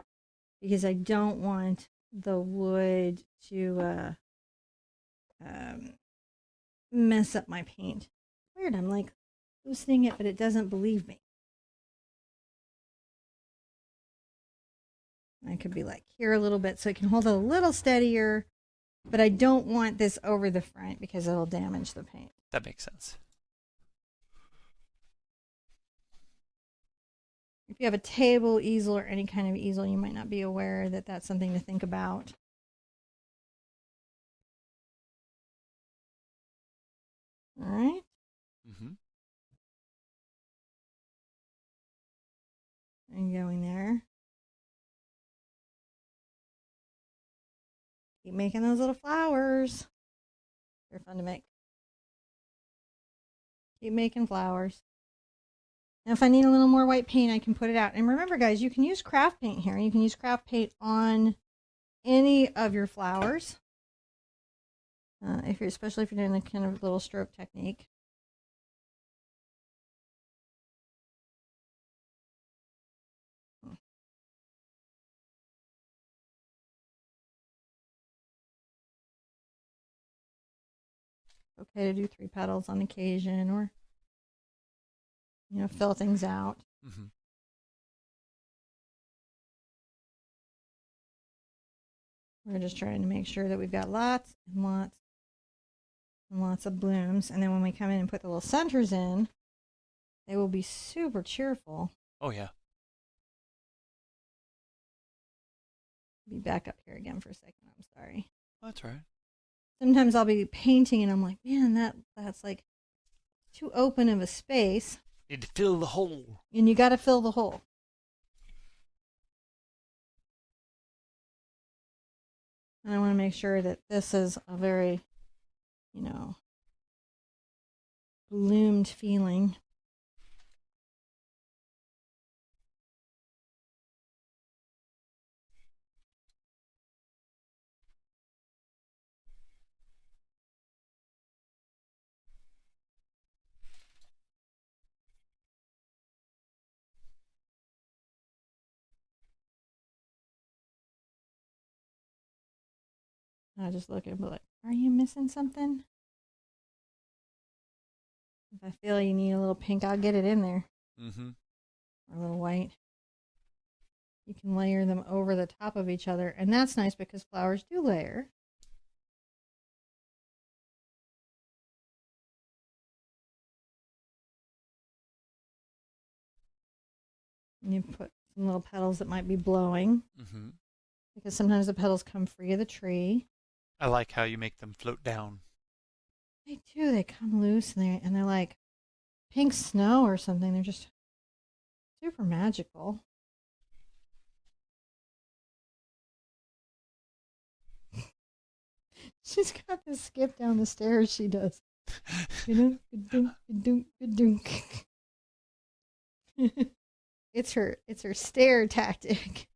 because I don't want the wood to mess up my paint. Weird, I'm like loosening it, but it doesn't believe me. I could be like here a little bit so it can hold it a little steadier, but I don't want this over the front because it'll damage the paint. That makes sense. If you have a table, easel, or any kind of easel, you might not be aware that that's something to think about. All right. Mm-hmm. And going there. Keep making those little flowers. They're fun to make. Keep making flowers. Now, if I need a little more white paint, I can put it out. And remember, guys, you can use craft paint here. You can use craft paint on any of your flowers. Especially if you're doing the kind of little stroke technique. Okay to do 3 petals on occasion, or fill things out. Mm-hmm. We're just trying to make sure that we've got lots and lots and lots of blooms, and then when we come in and put the little centers in, they will be super cheerful. Oh yeah. Be back up here again for a second. I'm sorry. That's right. Sometimes I'll be painting and I'm like, man, that's like too open of a space. Need to fill the hole. And you got to fill the hole. And I want to make sure that this is a very, bloomed feeling. I just look and be like, are you missing something? If I feel you need a little pink, I'll get it in there. Mm-hmm. Or a little white. You can layer them over the top of each other. And that's nice because flowers do layer. And you put some little petals that might be blowing. Mm-hmm. Because sometimes the petals come free of the tree. I like how you make them float down. They do. They come loose and they're like pink snow or something. They're just super magical. She's got this skip down the stairs she does. It's her stair tactic.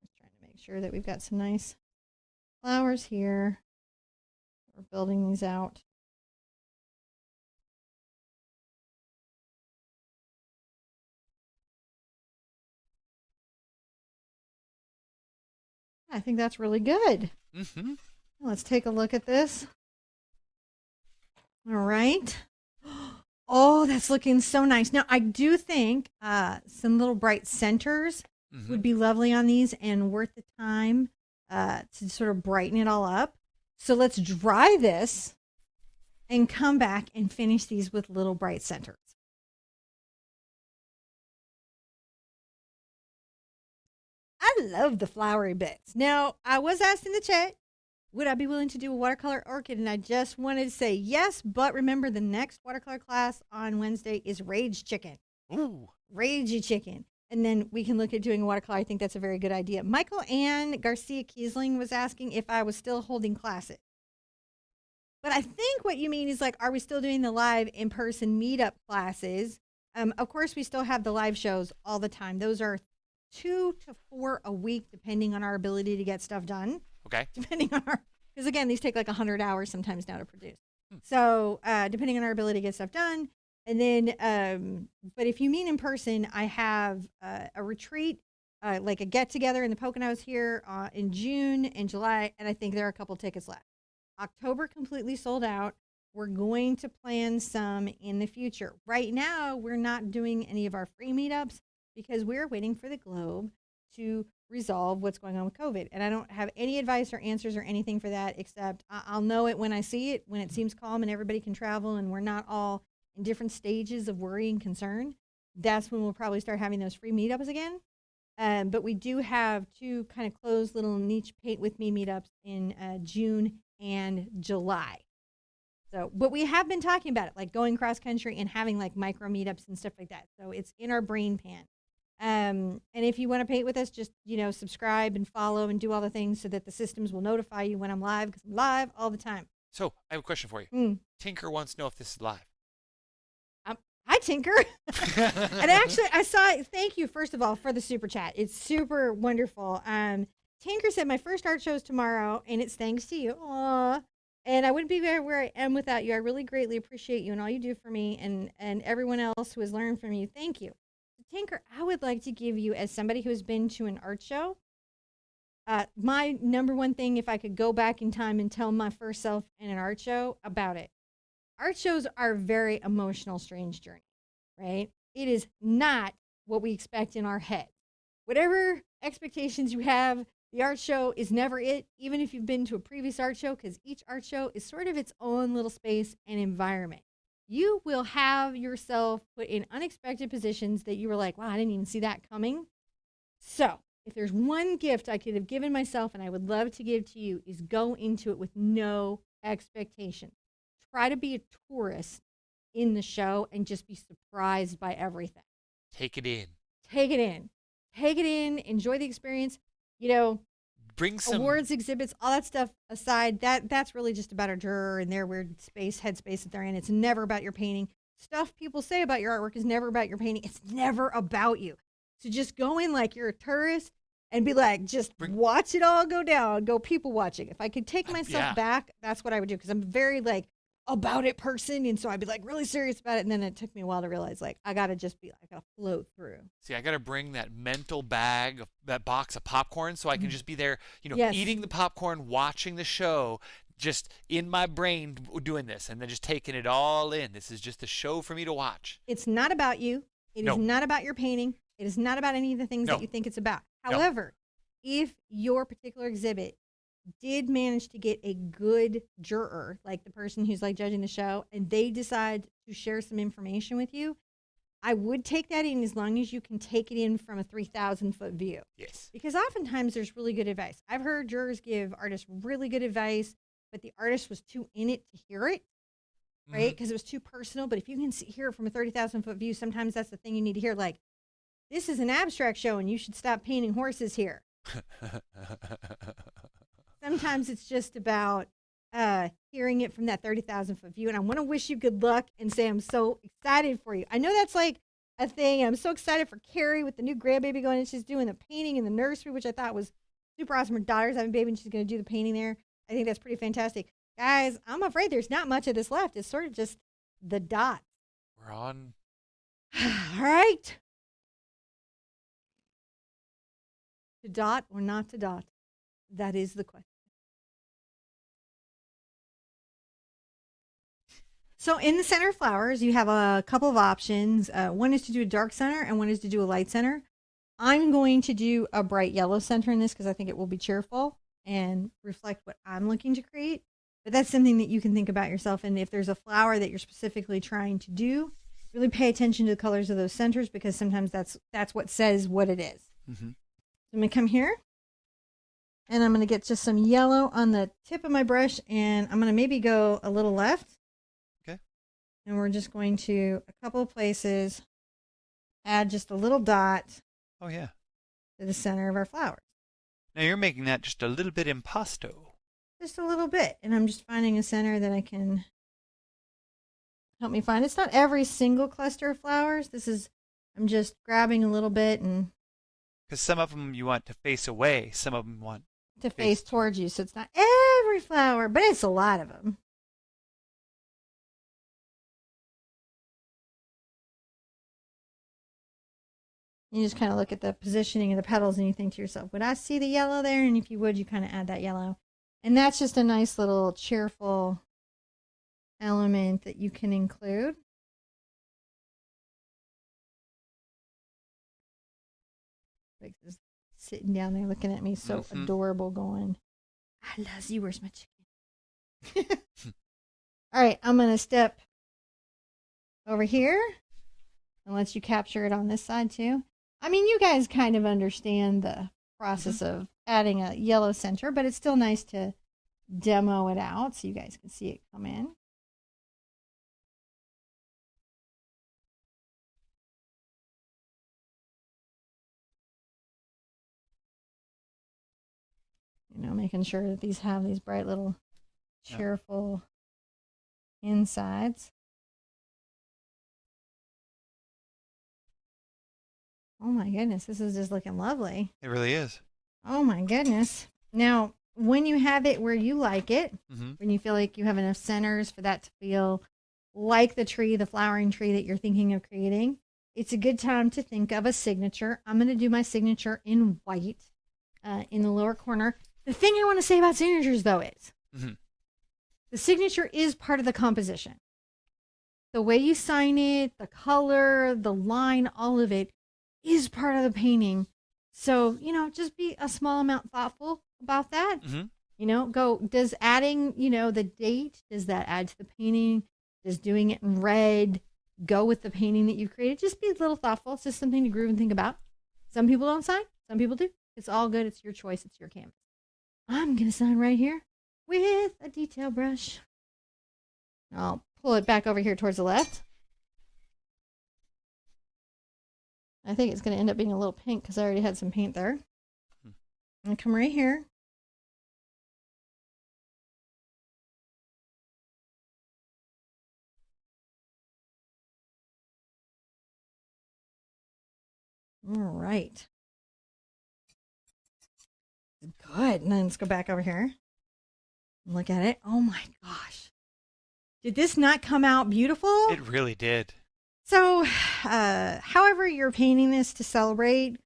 Just trying to make sure that we've got some nice flowers here. We're building these out. I think that's really good. Mm-hmm. Let's take a look at this. All right. Oh, that's looking so nice. Now, I do think some little bright centers would be lovely on these and worth the time to sort of brighten it all up. So let's dry this and come back and finish these with little bright centers. I love the flowery bits. Now, I was asked in the chat, would I be willing to do a watercolor orchid? And I just wanted to say yes, but remember the next watercolor class on Wednesday is Rage Chicken. Ooh. Ragey Chicken. And then we can look at doing a watercolor. I think that's a very good idea. Michael Ann Garcia Kiesling was asking if I was still holding classes. But I think what you mean is like, are we still doing the live in-person meetup classes? Of course, we still have the live shows all the time. Those are 2 to 4 a week, depending on our ability to get stuff done. Okay. Depending on because again, these take like 100 hours sometimes now to produce. So depending on our ability to get stuff done, And then, but if you mean in person, I have a retreat, like a get together in the Poconos here in June and July, and I think there are a couple tickets left. October completely sold out. We're going to plan some in the future. Right now, we're not doing any of our free meetups because we're waiting for the globe to resolve what's going on with COVID. And I don't have any advice or answers or anything for that, except I'll know it when I see it, when it seems calm and everybody can travel and we're not all in different stages of worry and concern. That's when we'll probably start having those free meetups again. But we do have two kind of closed little niche paint with me meetups in June and July. So, but we have been talking about it, like going cross country and having like micro meetups and stuff like that. So it's in our brain pan. And if you want to paint with us, just, subscribe and follow and do all the things so that the systems will notify you when I'm live, because I'm live all the time. So I have a question for you. Tinker wants to know if this is live. Hi, Tinker. And actually, I saw it. Thank you, first of all, for the super chat. It's super wonderful. Tinker said, my first art show is tomorrow, and it's thanks to you. Aww. And I wouldn't be where I am without you. I really greatly appreciate you and all you do for me and everyone else who has learned from you. Thank you. Tinker, I would like to give you, as somebody who has been to an art show, my number one thing, if I could go back in time and tell my first self in an art show about it. Art shows are a very emotional, strange journey, right? It is not what we expect in our head. Whatever expectations you have, the art show is never it, even if you've been to a previous art show, because each art show is sort of its own little space and environment. You will have yourself put in unexpected positions that you were like, wow, I didn't even see that coming. So if there's one gift I could have given myself and I would love to give to you, is go into it with no expectation. Try to be a tourist in the show and just be surprised by everything. Take it in. Take it in. Take it in. Enjoy the experience. Bring some awards, exhibits, all that stuff aside. That's really just about a juror and their weird headspace that they're in. It's never about your painting. Stuff people say about your artwork is never about your painting. It's never about you. So just go in like you're a tourist and be like, watch it all go down. Go people watching. If I could take myself back, that's what I would do, because I'm very like about it person, and so I'd be like really serious about it, and then it took me a while to realize like I gotta float through. See, I gotta bring that mental bag, that box of popcorn, so I can just be there, eating the popcorn, watching the show, just in my brain doing this, and then just taking it all in. This is just a show for me to watch. It's not about you. It is not about your painting. It is not about any of the things that you think it's about. However, if your particular exhibit did manage to get a good juror, like the person who's like judging the show, and they decide to share some information with you, I would take that in, as long as you can take it in from a 3,000-foot view. Yes. Because oftentimes there's really good advice. I've heard jurors give artists really good advice, but the artist was too in it to hear it, right? Because it was too personal. But if you can hear it from a 30,000-foot view, sometimes that's the thing you need to hear. Like, this is an abstract show and you should stop painting horses here. Sometimes it's just about hearing it from that 30,000-foot view. And I want to wish you good luck and say I'm so excited for you. I know that's like a thing. I'm so excited for Carrie with the new grandbaby going, and she's doing the painting in the nursery, which I thought was super awesome. Her daughter's having a baby and she's going to do the painting there. I think that's pretty fantastic. Guys, I'm afraid there's not much of this left. It's sort of just the dots. We're on. All right. To dot or not to dot? That is the question. So in the center flowers, you have a couple of options. One is to do a dark center and one is to do a light center. I'm going to do a bright yellow center in this because I think it will be cheerful and reflect what I'm looking to create. But that's something that you can think about yourself. And if there's a flower that you're specifically trying to do, really pay attention to the colors of those centers, because sometimes that's what says what it is. Mm-hmm. So I'm going to come here and I'm going to get just some yellow on the tip of my brush, and I'm going to maybe go a little left. And we're just going to, a couple of places, add just a little dot. Oh, yeah. To the center of our flowers. Now you're making that just a little bit impasto. Just a little bit. And I'm just finding a center that I can help me find. It's not every single cluster of flowers. I'm just grabbing a little bit. And because some of them you want to face away. Some of them want to face towards you. So it's not every flower, but it's a lot of them. You just kind of look at the positioning of the petals and you think to yourself, would I see the yellow there? And if you would, you kind of add that yellow. And that's just a nice little cheerful element that you can include. Like this sitting down there looking at me so adorable going, I love you, where's my chicken? All right, I'm going to step over here and let you capture it on this side too. I mean, you guys kind of understand the process of adding a yellow center, but it's still nice to demo it out so you guys can see it come in. You know, making sure that these have these bright little cheerful insides. Oh my goodness, this is just looking lovely. It really is. Oh my goodness. Now, when you have it where you like it, when you feel like you have enough centers for that to feel like the tree, the flowering tree that you're thinking of creating, it's a good time to think of a signature. I'm going to do my signature in white in the lower corner. The thing I want to say about signatures, though, is the signature is part of the composition. The way you sign it, the color, the line, all of it is part of the painting. So, you know, just be a small amount thoughtful about that. You know, does adding, you know, the date, does that add to the painting? Does doing it in red go with the painting that you created? Just be a little thoughtful. It's just something to groove and think about. Some people don't sign, some people do. It's all good. It's your choice. It's your canvas. I'm going to sign right here with a detail brush. I'll pull it back over here towards the left. I think it's going to end up being a little pink because I already had some paint there. I'm going to come right here. All right. Good. And then let's go back over here and look at it. Oh my gosh. Did this not come out beautiful? It really did. So, however you're painting this to celebrate,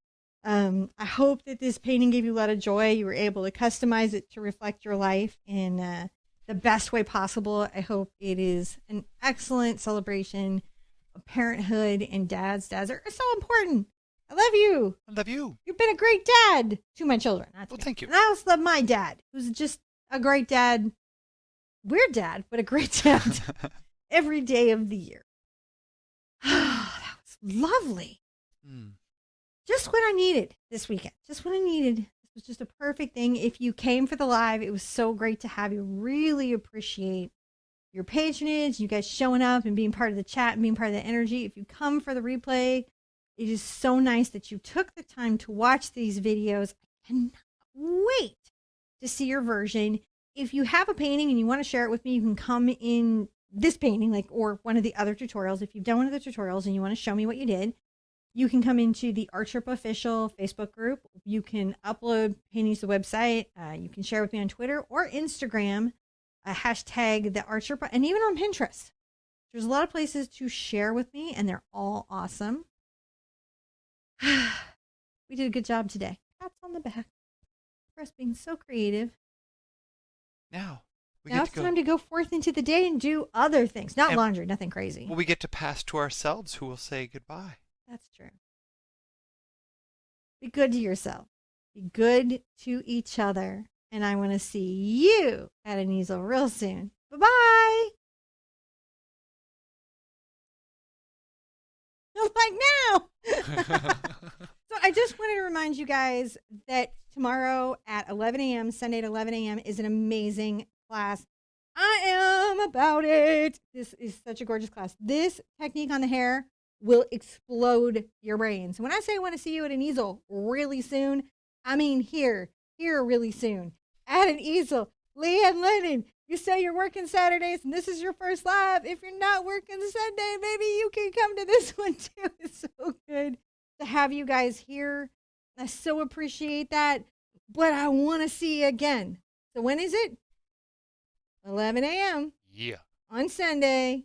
I hope that this painting gave you a lot of joy. You were able to customize it to reflect your life in the best way possible. I hope it is an excellent celebration of parenthood and dads. Dads are so important. I love you. I love you. You've been a great dad to my children. Well, thank you. And I also love my dad, who's just a great dad. Weird dad, but a great dad every day of the year. That was lovely. Just what I needed this weekend. Just what I needed. This was just a perfect thing. If you came for the live, it was so great to have you. Really appreciate your patronage, you guys showing up and being part of the chat and being part of the energy. If you come for the replay, it is so nice that you took the time to watch these videos. I cannot wait to see your version. If you have a painting and you want to share it with me, you can come in this painting, or one of the other tutorials. If you've done one of the tutorials and you want to show me what you did, you can come into the Art Sherpa official Facebook group. You can upload paintings to the website. You can share with me on Twitter or Instagram, hashtag the Art Sherpa, and even on Pinterest. There's a lot of places to share with me, and they're all awesome. We did a good job today. Pats on the back for us being so creative. Now it's time to go forth into the day and do other things. Not laundry, nothing crazy. Well, we get to pass to ourselves, who will say goodbye. That's true. Be good to yourself. Be good to each other. And I want to see you at an easel real soon. Bye-bye. Like now. So I just wanted to remind you guys that tomorrow at 11 a.m., Sunday at 11 a.m. is an amazing class. I am about it. This is such a gorgeous class. This technique on the hair will explode your brain. So when I say I want to see you at an easel really soon, I mean here really soon. At an easel. Leanne Lennon, you say you're working Saturdays and this is your first live. If you're not working Sunday, maybe you can come to this one too. It's so good to have you guys here. I so appreciate that. But I want to see you again. So when is it? 11 a.m. Yeah. On Sunday.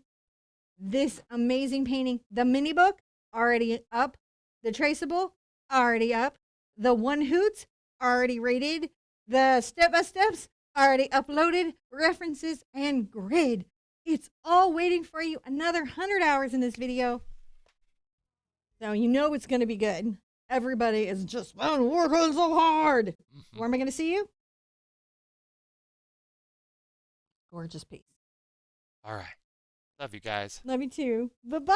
This amazing painting. The mini book already up. The traceable, already up. The one Hoots, already rated. The step-by-steps, already uploaded. References and grid. It's all waiting for you. Another 100 hours in this video. So you know it's going to be good. Everybody is just working so hard. Where am I going to see you? Gorgeous piece. All right. Love you guys. Love you too. Bye-bye.